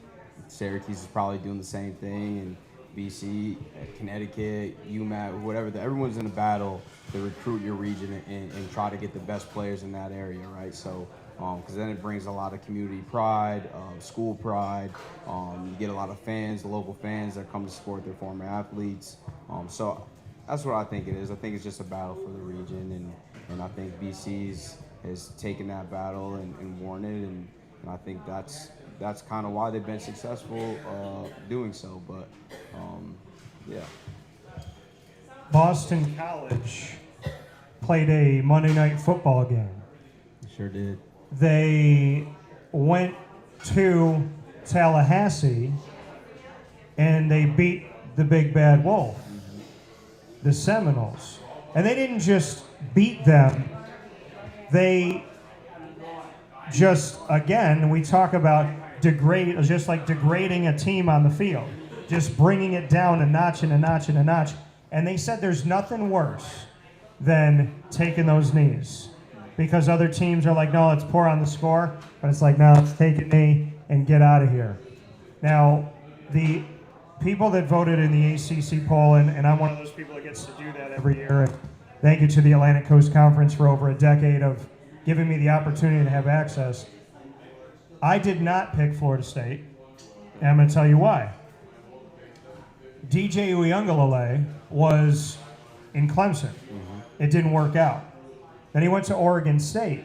Syracuse is probably doing the same thing, and BC, Connecticut, UMass, whatever. Everyone's in a battle to recruit your region and try to get the best players in that area, right? So, because then it brings a lot of community pride, school pride. You get a lot of fans, local fans that come to support their former athletes. So that's what I think it is. I think it's just a battle for the region, and I think BC's has taken that battle and won it, and I think that's kind of why they've been successful doing so. But yeah. Boston College played a Monday Night Football game. Sure did. They went to Tallahassee, and they beat the Big Bad Wolf, the Seminoles. And they didn't just beat them. They just, again, we talk about just like degrading a team on the field, just bringing it down a notch and a notch and a notch. And they said there's nothing worse than taking those knees, because other teams are like, no, let's pour on the score, but it's like, no, let's take a knee and get out of here. Now, the people that voted in the ACC poll, and I'm one of those people that gets to do that every year, and thank you to the Atlantic Coast Conference for over a decade of giving me the opportunity to have access. I did not pick Florida State, and I'm going to tell you why. DJ Uiagalelei was in Clemson. It didn't work out. Then he went to Oregon State.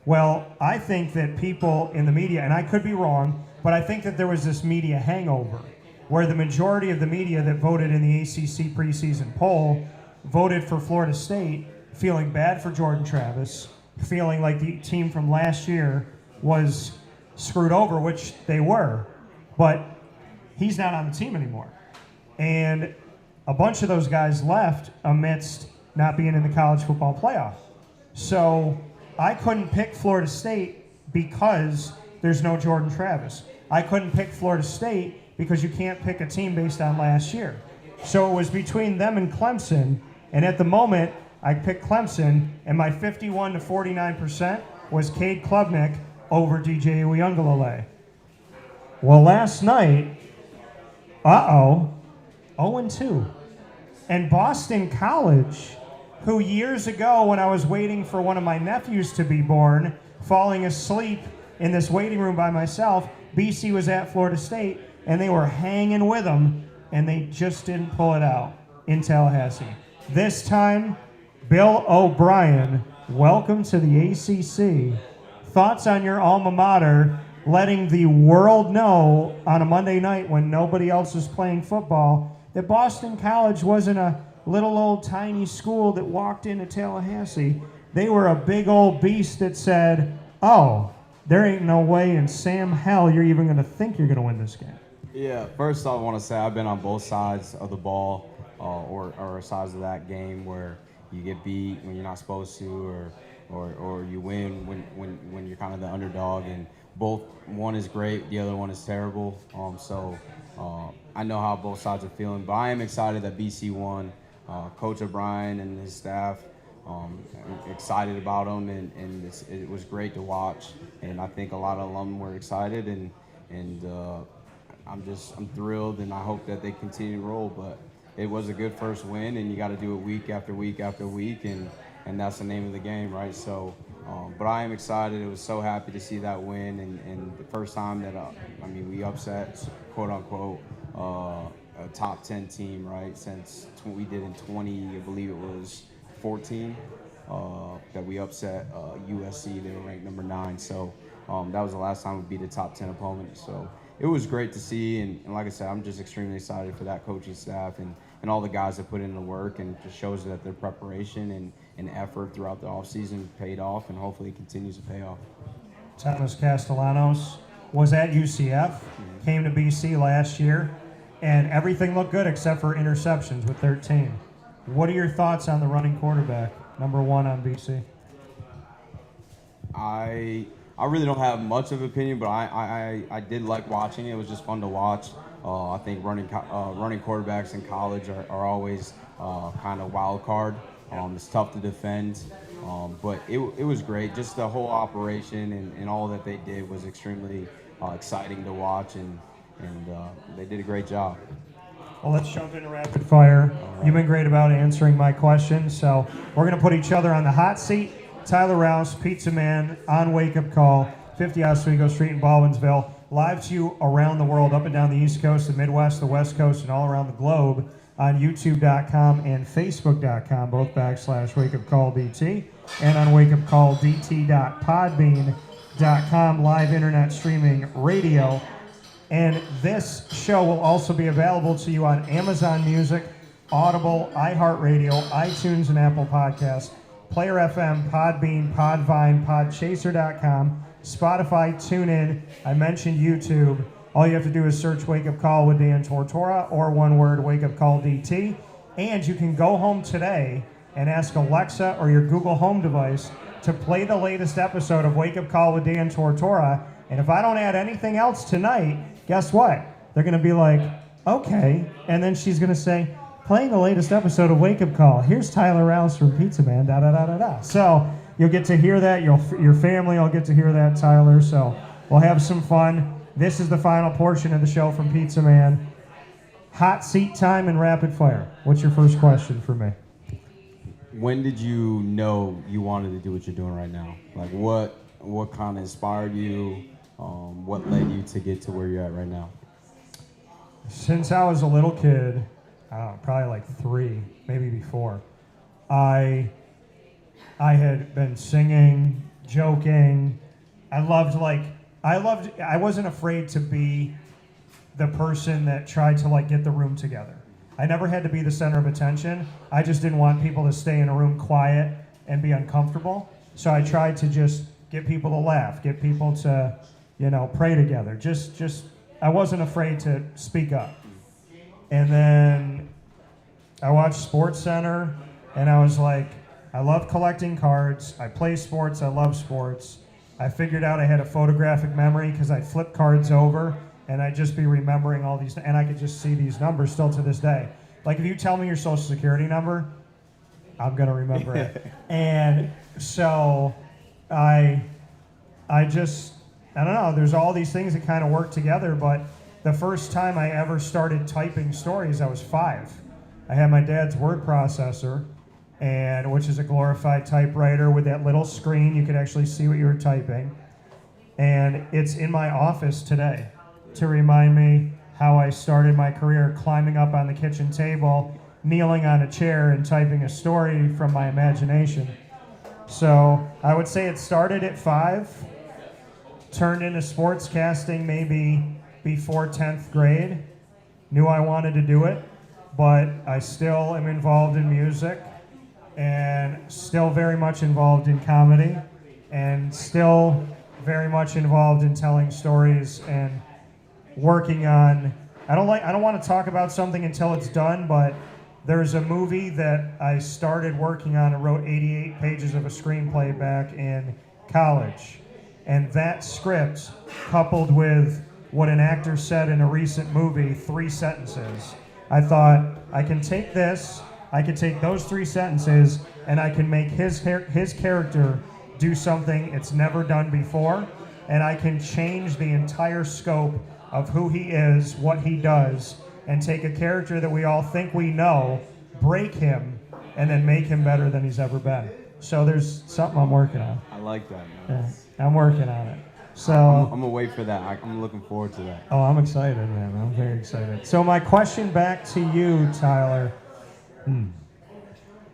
Well, I think that people in the media, and I could be wrong, but I think that there was this media hangover where the majority of the media that voted in the ACC preseason poll voted for Florida State, feeling bad for Jordan Travis, feeling like the team from last year was screwed over, which they were, but he's not on the team anymore. And a bunch of those guys left amidst not being in the college football playoff. So I couldn't pick Florida State because there's no Jordan Travis. I couldn't pick Florida State because you can't pick a team based on last year. So it was between them and Clemson, and at the moment, I picked Clemson, and my 51 to 49% was Cade Klubnik over DJ Uiagalelei. Well, last night, 0-2. And Boston College, who years ago when I was waiting for one of my nephews to be born, falling asleep in this waiting room by myself, BC was at Florida State, and they were hanging with them, and they just didn't pull it out in Tallahassee. This time, Bill O'Brien, welcome to the ACC. Thoughts on your alma mater letting the world know on a Monday night when nobody else is playing football that Boston College wasn't a little old tiny school that walked into Tallahassee. They were a big old beast that said, oh, there ain't no way in Sam hell you're even going to think you're going to win this game. Yeah, first I want to say I've been on both sides of the ball or sides of that game where you get beat when you're not supposed to or you win when you're kind of the underdog, and both, one is great, the other one is terrible. So I know how both sides are feeling, but I am excited that BC won. Coach O'Brien and his staff, I'm excited about them, and it was great to watch. And I think a lot of alum were excited, and I'm thrilled, and I hope that they continue to roll. But it was a good first win, and you got to do it week after week after week, and that's the name of the game, right? So, but I am excited. I was so happy to see that win, and the first time that we upset, quote unquote, a top 10 team, right? Since we did in 20, I believe it was 14, that we upset USC. They were ranked number 9. So that was the last time we beat a top 10 opponent. So it was great to see, and like I said, I'm just extremely excited for that coaching staff and all the guys that put in the work, and just shows that their preparation and effort throughout the offseason paid off, and hopefully it continues to pay off. Thomas Castellanos, was at UCF, came to BC last year, and everything looked good except for interceptions with 13. What are your thoughts on the running quarterback, number 1 on BC? I really don't have much of an opinion, but I did like watching it. It was just fun to watch. I think running quarterbacks in college are always kind of wild card. It's tough to defend, but it was great. Just the whole operation and all that they did was extremely exciting to watch, and they did a great job. Well, let's jump into rapid fire. Right. You've been great about answering my questions, so we're going to put each other on the hot seat. Tyler Rouse, Pizza Man, on Wake Up Call, 50 Oswego Street in Baldwinsville. Live to you around the world, up and down the East Coast, the Midwest, the West Coast, and all around the globe on YouTube.com and Facebook.com, both /WakeUpCallDT, and on WakeUpCallDT.podbean.com, live internet streaming radio. And this show will also be available to you on Amazon Music, Audible, iHeartRadio, iTunes, and Apple Podcasts, Player FM, Podbean, Podvine, Podchaser.com, Spotify, TuneIn. I mentioned YouTube. All you have to do is search Wake Up Call with Dan Tortora, or one word, Wake Up Call DT. And you can go home today and ask Alexa or your Google Home device to play the latest episode of Wake Up Call with Dan Tortora. And if I don't add anything else tonight, guess what? They're going to be like, okay. And then she's going to say, playing the latest episode of Wake Up Call. Here's Tyler Rouse from Pizza Man, da-da-da-da-da. So you'll get to hear that. Your family will get to hear that, Tyler. So we'll have some fun. This is the final portion of the show from Pizza Man. Hot seat time and rapid fire. What's your first question for me? When did you know you wanted to do what you're doing right now? Like, what kind of inspired you? What led you to get to where you're at right now? Since I was a little kid, I don't know, probably like 3, maybe before, I had been singing, joking. I wasn't afraid to be the person that tried to like get the room together. I never had to be the center of attention. I just didn't want people to stay in a room quiet and be uncomfortable. So I tried to just get people to laugh, get people to, pray together. Just I wasn't afraid to speak up. And then I watched SportsCenter, and I was like, I love collecting cards. I play sports. I love sports. I figured out I had a photographic memory because I'd flip cards over, and I'd just be remembering all these, and I could just see these numbers still to this day. Like, if you tell me your social security number, I'm going to remember it. And so I don't know, there's all these things that kind of work together, but the first time I ever started typing stories, I was 5. I had my dad's word processor, which is a glorified typewriter with that little screen. You could actually see what you were typing. And it's in my office today to remind me how I started my career, climbing up on the kitchen table, kneeling on a chair, and typing a story from my imagination. So I would say it started at 5, turned into sportscasting maybe before 10th grade. Knew I wanted to do it, but I still am involved in music, and still very much involved in comedy, and still very much involved in telling stories and working on. I don't want to talk about something until it's done, but there's a movie that I started working on and wrote 88 pages of a screenplay back in college. And that script, coupled with what an actor said in a recent movie, 3 sentences, I thought, I can take this, I can take those 3 sentences, and I can make his character do something it's never done before, and I can change the entire scope of who he is, what he does, and take a character that we all think we know, break him, and then make him better than he's ever been. So there's something I'm working on. I like that, man. Yeah, I'm working on it. So I'm gonna wait for that. I'm looking forward to that. Oh, I'm excited, man. I'm very excited. So my question back to you, Tyler.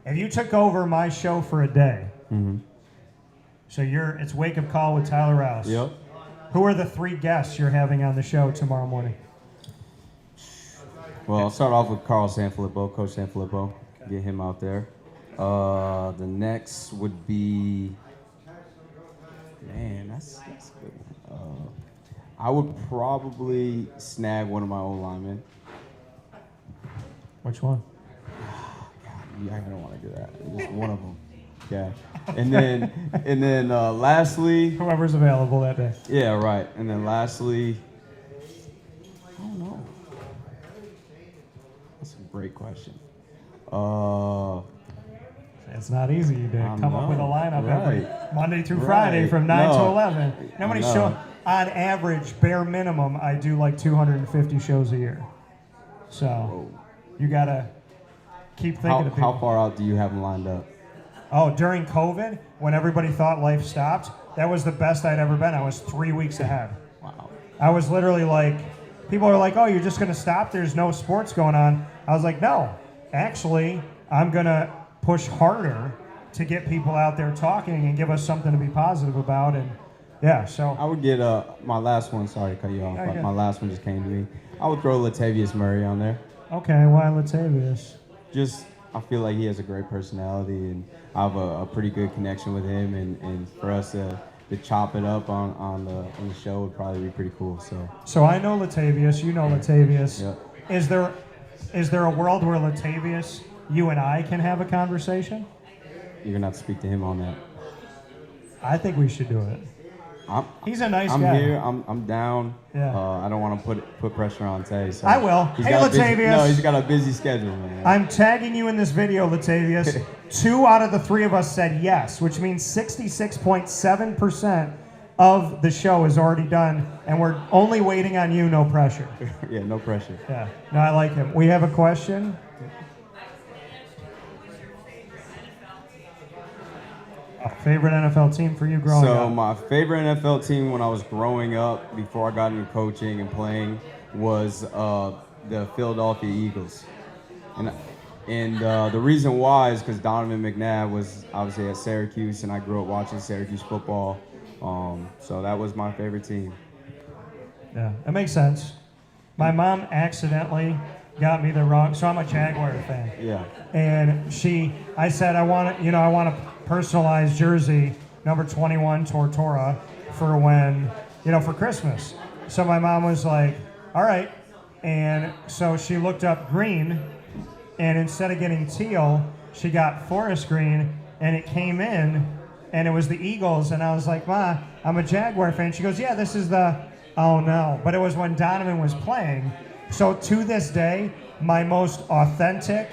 If you took over my show for a day, so it's Wake Up Call with Tyler Rouse. Yep. Who are the 3 guests you're having on the show tomorrow morning? Well, I'll start off with Carl Sanfilippo, Coach Sanfilippo. Get him out there. The next would be, man, that's a good one. I would probably snag one of my old linemen. Which one? Yeah, I don't want to do that. Just one of them. Yeah. And then lastly. Whoever's available that day. Yeah, right. And then lastly, I don't know. That's a great question. It's not easy to come up with a lineup every Monday through Friday from 9 to 11. Nobody show. On average, bare minimum, I do like 250 shows a year. So you gotta keep thinking of people. How far out do you have them lined up? Oh, during COVID, when everybody thought life stopped, that was the best I'd ever been. I was 3 weeks ahead. Wow. I was literally like, people are like, oh, you're just gonna stop? There's no sports going on. I was like, no, actually, I'm gonna push harder to get people out there talking and give us something to be positive about. And yeah, so I would get my last one. Sorry to cut you off, but my last one just came to me. I would throw Latavius Murray on there. Okay, why Latavius? I feel like he has a great personality, and I have a pretty good connection with him. And for us to chop it up on the show would probably be pretty cool. So I know Latavius. You know Latavius. Yep. Is there a world where Latavius, you and I can have a conversation? You're gonna have to speak to him on that. I think we should do it. He's a nice guy. I'm here. I'm down. Yeah. I don't want to put pressure on Tay. So I will. Hey, Latavius. He's got a busy schedule, man. I'm tagging you in this video, Latavius. 2 out of the 3 of us said yes, which means 66.7% of the show is already done, and we're only waiting on you. No pressure. Yeah, no pressure. Yeah. No, I like him. We have a question. Favorite NFL team for you growing up? So my favorite NFL team when I was growing up, before I got into coaching and playing, was the Philadelphia Eagles. And the reason why is because Donovan McNabb was obviously at Syracuse, and I grew up watching Syracuse football. So that was my favorite team. Yeah, that makes sense. My mom accidentally got me the wrong, so I'm a Jaguar fan. Yeah. And I said I want a personalized jersey, number 21 Tortora, for when, for Christmas. So my mom was like, all right. And so she looked up green, and instead of getting teal, she got forest green, and it came in, and it was the Eagles. And I was like, Ma, I'm a Jaguar fan. She goes, yeah, this is oh no. But it was when Donovan was playing. So to this day, my most authentic,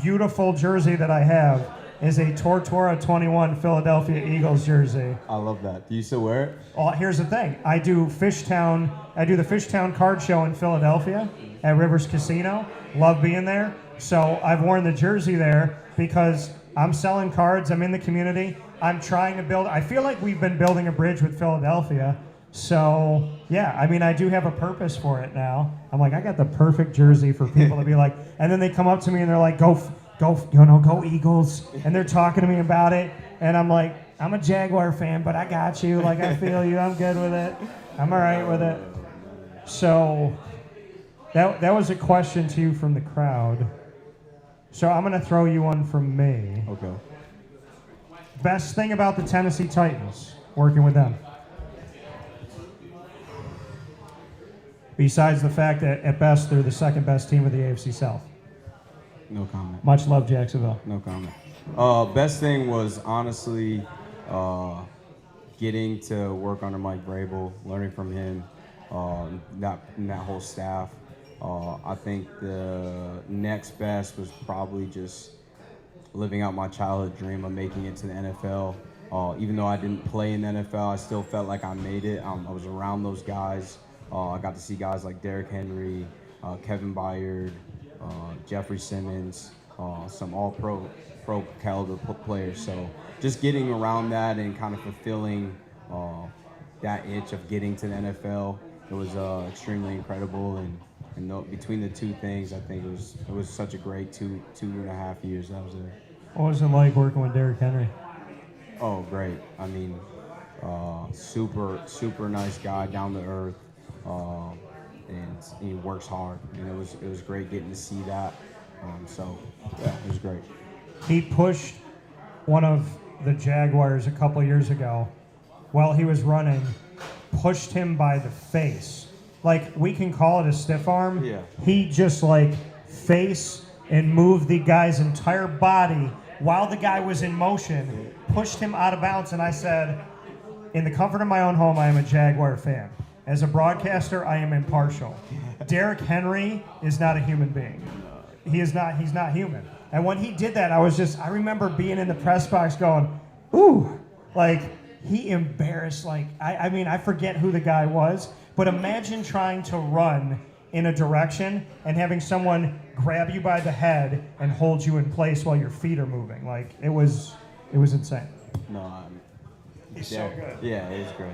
beautiful jersey that I have is a Tortora 21 Philadelphia Eagles jersey. I love that. Do you still wear it? Well, here's the thing. I do the Fishtown card show in Philadelphia at Rivers Casino. Love being there. So I've worn the jersey there because I'm selling cards. I'm in the community. I'm trying to I feel like we've been building a bridge with Philadelphia. So, yeah, I do have a purpose for it now. I'm like, I got the perfect jersey for people to be like, and then they come up to me and they're like, go Eagles. And they're talking to me about it. And I'm like, I'm a Jaguar fan, but I got you. I feel you. I'm good with it. I'm all right with it. So that was a question to you from the crowd. So I'm going to throw you one from me. Okay. Best thing about the Tennessee Titans, working with them? Besides the fact that, at best, they're the second best team of the AFC South. No comment. Much love, Jacksonville. No comment. Best thing was, honestly, getting to work under Mike Vrabel, learning from him, and that whole staff. I think the next best was probably just living out my childhood dream of making it to the NFL. Even though I didn't play in the NFL, I still felt like I made it. I was around those guys. I got to see guys like Derrick Henry, Kevin Byard, Jeffrey Simmons, some all-pro caliber players. So just getting around that and kind of fulfilling that itch of getting to the NFL, it was extremely incredible. And between the two things, I think it was such a great two and a half years that I was there. What was it like working with Derrick Henry? Oh, great. Super nice guy, down to earth. And he works hard, and it was great getting to see that. So yeah, it was great. He pushed one of the Jaguars a couple years ago while he was running, pushed him by the face. Like, we can call it a stiff arm. Yeah. He just, like, face and moved the guy's entire body while the guy was in motion, pushed him out of bounds, and I said, in the comfort of my own home, I am a Jaguar fan. As a broadcaster, I am impartial. Derrick Henry is not a human being. He's not human. And when he did that, I remember being in the press box going, ooh, like, he embarrassed, like, I mean, I forget who the guy was, but imagine trying to run in a direction and having someone grab you by the head and hold you in place while your feet are moving. Like, it was insane. No, He's so good. Yeah, he's great.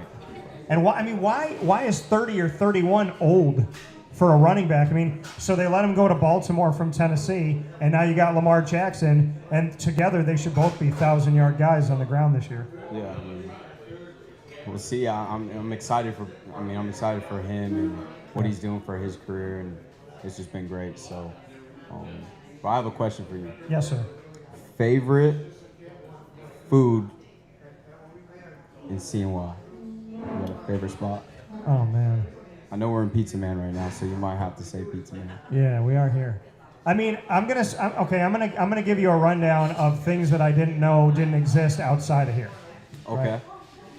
And why is 30 or 31 old for a running back? I mean, so they let him go to Baltimore from Tennessee, and now you got Lamar Jackson, and together they should both be 1,000-yard guys on the ground this year. Yeah, I mean, we'll see. I'm excited for. I'm excited for him and what he's doing for his career, and it's just been great. So, but I have a question for you. Yes, sir. Favorite food in CNY? You got a favorite spot? Oh man. I know we're in Pizza Man right now, so you might have to say Pizza Man. Yeah, we are here. I mean, I'm gonna give you a rundown of things that I didn't know didn't exist outside of here. Okay. Right?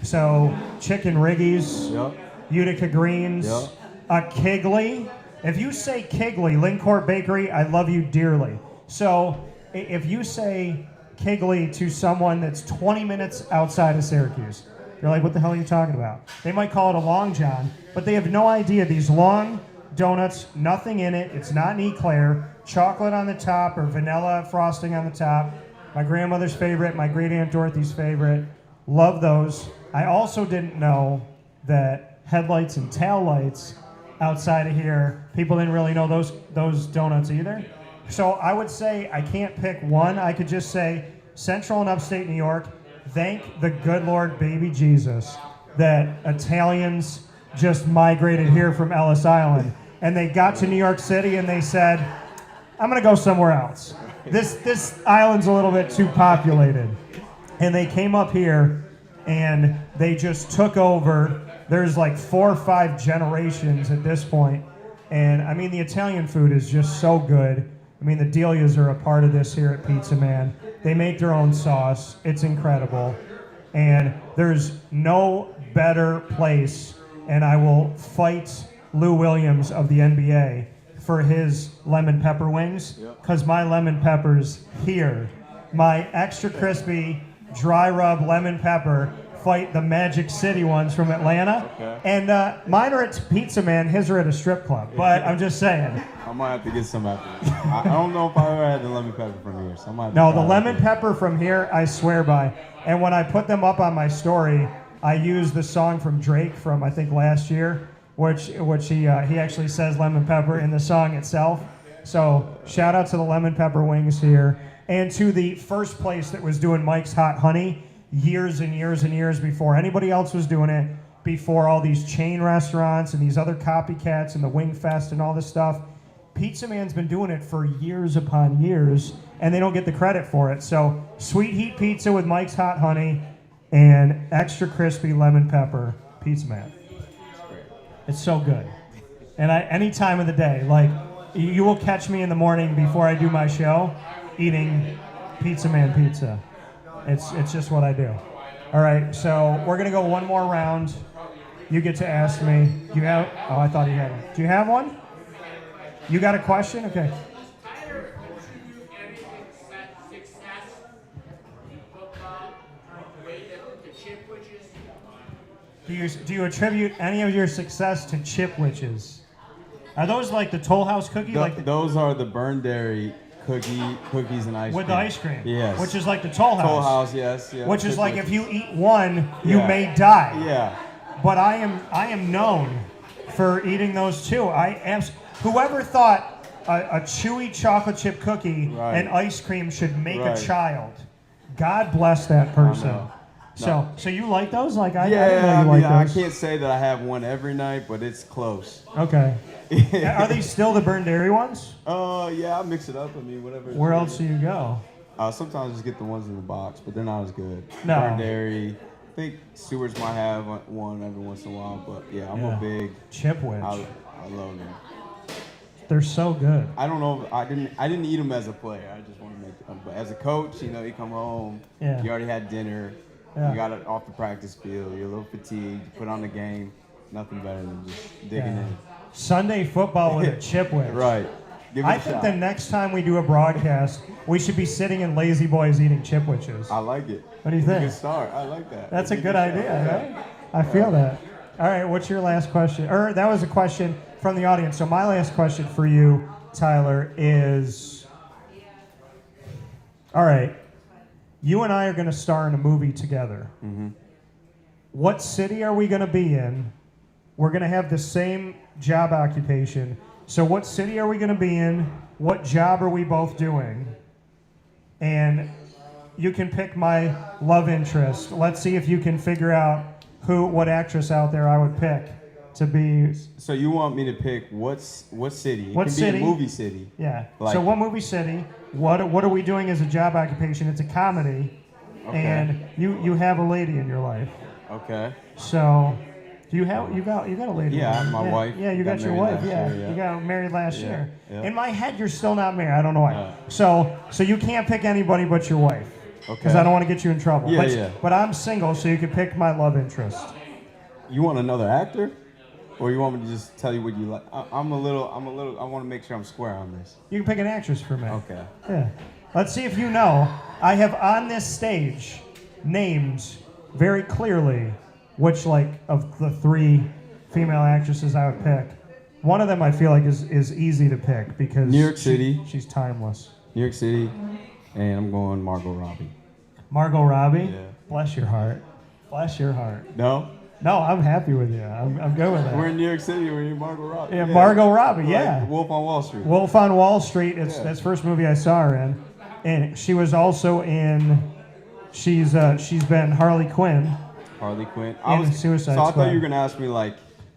So, Chicken Riggies, Yep. Utica Greens, Yep. a Kigley. If you say Kigley, Lincourt Bakery, I love you dearly. So, if you say Kigley to someone that's 20 minutes outside of Syracuse, you're like, what the hell are you talking about? They might call it a Long John, but they have no idea. These long donuts, nothing in it. It's not an eclair. Chocolate on the top or vanilla frosting on the top. My grandmother's favorite, my great Aunt Dorothy's favorite. Love those. I also didn't know that headlights and taillights outside of here, people didn't really know those donuts either. So I would say I can't pick one. I could just say Central and Upstate New York, thank the good Lord baby Jesus that Italians just migrated here from Ellis Island. And they got to New York City and they said, I'm going to go somewhere else. This island's a little bit too populated. And they came up here and they just took over. There's like 4 or 5 generations at this point. And I mean, the Italian food is just so good. I mean, the Delias are a part of this here at Pizza Man. They make their own sauce. It's incredible. And there's no better place, and I will fight Lou Williams of the NBA for his lemon pepper wings, because my lemon peppers here, my extra crispy, dry rub lemon pepper, fight the Magic City ones from Atlanta. Okay. And mine are at Pizza Man, his are at a strip club. But I'm just saying. I might have to get some after this. I don't know if I ever had the lemon pepper from here, so I might have to No, try the it. lemon pepper from here, I swear by. And when I put them up on my story, I used the song from Drake from, I think, last year, which he actually says lemon pepper in the song itself. So shout out to the lemon pepper wings here. And to the first place that was doing Mike's Hot Honey years and years and years before anybody else was doing it, before all these chain restaurants and these other copycats and the Wing Fest and all this stuff. Pizza Man's been doing it for years upon years, and they don't get the credit for it. So, sweet heat pizza with Mike's Hot Honey and extra crispy lemon pepper, Pizza Man. It's so good. And any time of the day, like, you will catch me in the morning before I do my show eating Pizza Man pizza. It's just what I do. All right, so we're going to go one more round. You get to ask me. Do you have? Oh, I thought he had one. Do you have one? You got a question? Okay. Tyler attribute anything success in football the way that the chip witches? Do you attribute any of your success to chipwiches? Are those like the Toll House cookie? Those are the Burn Dairy cookies and ice cream. With the ice cream? Yes. Which is like the Toll House. Toll House, yes. Which is like if you eat one, you may die. Yeah. But I am known for eating those too. Whoever thought a chewy chocolate chip cookie and ice cream should make a child? God bless that person. So you like those? Like I didn't know you like I those. can't say that I have one every night, but it's close. Okay. Are these still the Burn Dairy ones? Yeah, I mix it up. I mean, whatever. Where else do you go? Sometimes I just get the ones in the box, but they're not as good. No. Burn Dairy, think Stewards might have one every once in a while, but yeah, I'm a big Chipwich. I love them. They're so good. I don't know. I didn't eat them as a player. I just want to make them. But as a coach, you come home. Yeah. You already had dinner. Yeah. You got it off the practice field. You're a little fatigued. You put on the game. Nothing better than just digging in. Sunday football with a Chipwich. Right. Give it I a think shot. the next time we do a broadcast, we should be sitting in Lazy Boys eating Chipwiches. I like it. What do you It's a think? good start. I like that. That's a good idea, right? I feel that. All right, what's your last question? Or that was a question from the audience. So my last question for you, Tyler, is, all right, you and I are going to star in a movie together. Mm-hmm. What city are we going to be in? We're going to have the same job occupation. So what city are we going to be in? What job are we both doing? And you can pick my love interest. Let's see if you can figure out what actress out there I would pick to be. So you want me to pick what city? It What can city? be a movie city. Yeah. Like- So what movie city? What are we doing as a job occupation? It's a comedy, Okay. and you have a lady in your life. Okay. So you got a lady. Yeah, in your my life. wife. Yeah, you got your married wife. last Yeah. year, yeah. You got married last Yeah, year. yeah. In my head, you're still not married. I don't know why. Yeah. So you can't pick anybody but your wife. Okay. Because I don't want to get you in trouble. Yeah, but, yeah. but I'm single, so you can pick my love interest. You want another actor, or you want me to just tell you what you like? I want to make sure I'm square on this. You can pick an actress for me. Okay. Yeah. Let's see if you know. I have on this stage named very clearly which, of the three female actresses I would pick. One of them I feel like is easy to pick because New York City. She's timeless. New York City, and I'm going Margot Robbie. Margot Robbie? Yeah. Bless your heart. Bless your heart. No? No, I'm happy with you. I'm good with that. We're in New York City. We're in Margot Robbie. Yeah, Margot Robbie, Like yeah. Wolf on Wall Street. Wolf on Wall Street. That's Yeah. the first movie I saw her in, and she was also in. She's been Harley Quinn. Harley Quinn. And Suicide So I Squad. thought you were gonna ask me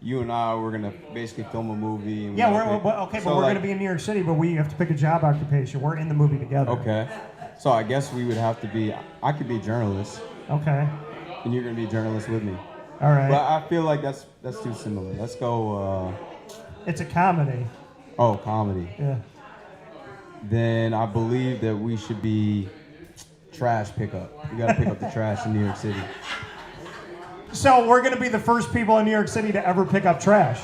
you and I were gonna basically film a movie. And Yeah, gonna we're pick- but we're gonna be in New York City, but we have to pick a job occupation. We're in the movie together. Okay. So I guess we would have to be. I could be a journalist, Okay. and you're gonna be a journalist with me. All right. But I feel like that's too similar. Let's go. It's a comedy. Comedy. Yeah. Then I believe that we should be trash pickup. We gotta pick up the trash in New York City. So we're gonna be the first people in New York City to ever pick up trash.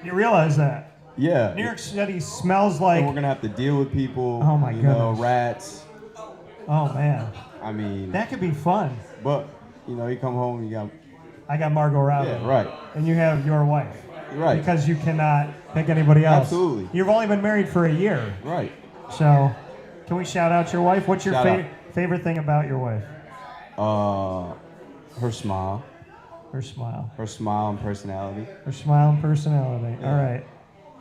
You realize that? Yeah. New York City smells And like. we're gonna have to deal with people. Oh my goodness. Rats. Oh man, I mean, that could be fun. but you come home, you got. I got Margot Robbie. Yeah, right. And you have your wife. Right. Because you cannot pick anybody else. Absolutely. You've only been married for a year. Right. So, can we shout out your wife? What's your Shout out. favorite thing about your wife? Her smile. Her smile. Her smile and personality. Her smile and personality. Yeah. All right.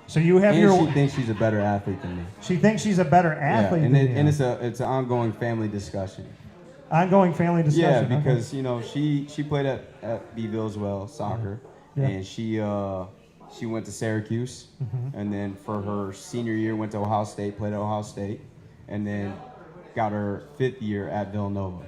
So you have And your. she thinks she's a better athlete than me. She thinks she's a better athlete and than you. and it's an ongoing family discussion. Ongoing family Yeah, discussion. because she played at BVille as well, soccer, Yeah. and she went to Syracuse, and then for her senior year went to Ohio State, played at Ohio State, and then got her 5th year at Villanova,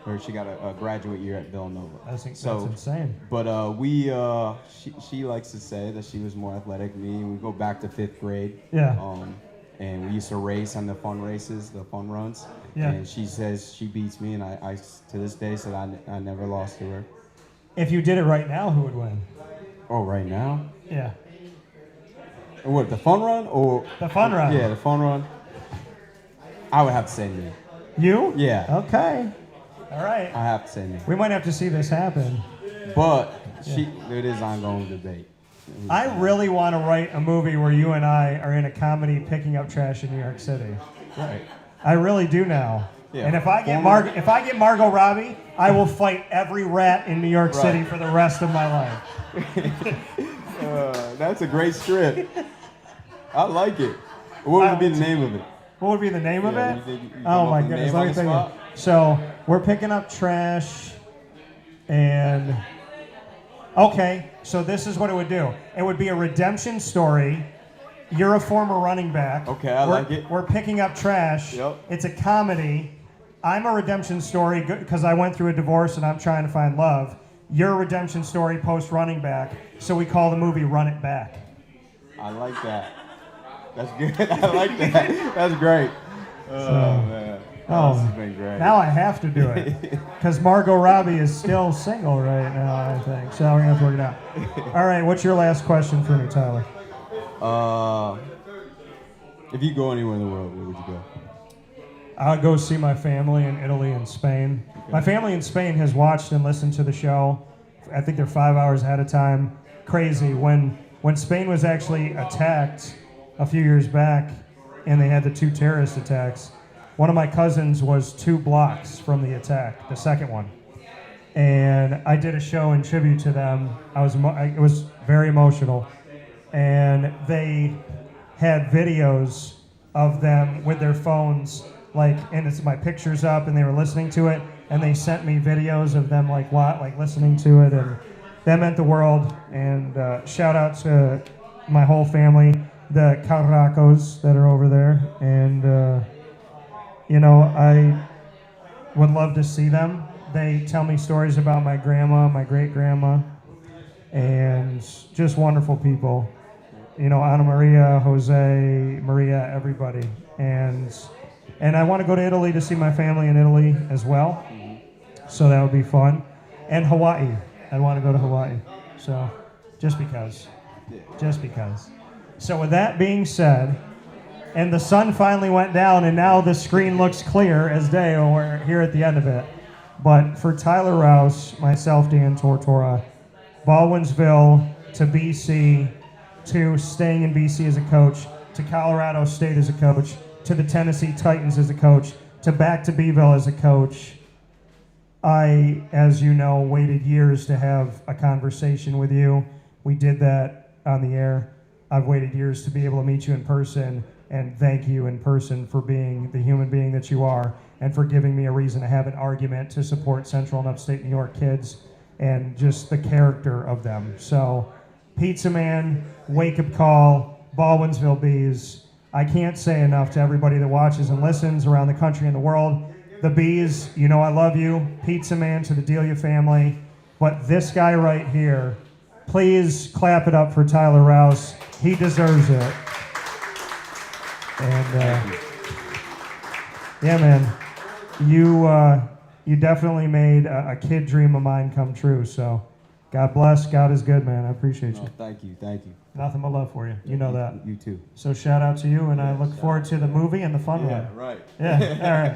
or she got a graduate year at Villanova. That's So, insane. but she likes to say that she was more athletic than me. We go back to 5th grade. Yeah. And we used to race on the fun races, the fun runs. Yeah. And she says she beats me, and I to this day said I never lost to her. If you did it right now, who would win? Oh, right now? Yeah. What, the fun run or? The fun run. Yeah, the fun run. I would have to say me. You? Yeah. Okay. All right. I have to say me. We might have to see this happen. But it is ongoing debate. I really want to write a movie where you and I are in a comedy picking up trash in New York City. Right. I really do now. Yeah. And if I get Margot Robbie, I will fight every rat in New York Right. City for the rest of my life. That's a great script. I like it. What would be the name of it? What would be the name of Yeah, it? you think you come Oh up my with a goodness, name let on me the think. spot? So we're picking up trash, and okay, so this is what it would do. It would be a redemption story. You're a former running back. Okay, I like it. We're picking up trash. Yep. It's a comedy, I'm a redemption story because I went through a divorce and I'm trying to find love. You're a redemption story post running back, so we call the movie Run It Back. I like that. That's good. I like that. That's great. Oh, man. Oh, this has been great. Now I have to do it because Margot Robbie is still single right now, I think. So we're going to have to work it out. All right, what's your last question for me, Tyler? If you go anywhere in the world, where would you go? I'll go see my family in Italy and Spain. Okay. My family in Spain has watched and listened to the show. I think they're 5 hours ahead of time. Crazy. When Spain was actually attacked a few years back and they had the 2 terrorist attacks, one of my cousins was 2 blocks from the attack, the second one. And I did a show in tribute to them. It was very emotional. And they had videos of them with their phones, and it's my pictures up, and they were listening to it, and they sent me videos of them listening to it, and that meant the world. And shout out to my whole family, the Carracos that are over there, and I would love to see them. They tell me stories about my grandma, my great grandma, and just wonderful people. Anna Maria, Jose, Maria, everybody. And I want to go to Italy to see my family in Italy as well. So that would be fun. And Hawaii. I want to go to Hawaii. So just because. So with that being said, and the sun finally went down and now the screen looks clear as day, and we're here at the end of it. But for Tyler Rouse, myself, Dan Tortora, Baldwinsville to BC, to staying in BC as a coach, to Colorado State as a coach, to the Tennessee Titans as a coach, to back to BVille as a coach. I, as you know, waited years to have a conversation with you. We did that on the air. I've waited years to be able to meet you in person and thank you in person for being the human being that you are and for giving me a reason to have an argument to support Central and Upstate New York kids and just the character of them. So, Pizza Man, Wake Up Call, Baldwinsville Bees. I can't say enough to everybody that watches and listens around the country and the world. The Bees, I love you. Pizza Man, to the Delia family. But this guy right here, please clap it up for Tyler Rouse. He deserves it. And yeah, man, you definitely made a kid dream of mine come true. So God bless. God is good, man. I appreciate you. Oh, thank you. Nothing but love for you. You know that. You too. So shout out to you, and I look forward to the movie and the fun run. Right. Yeah, all right.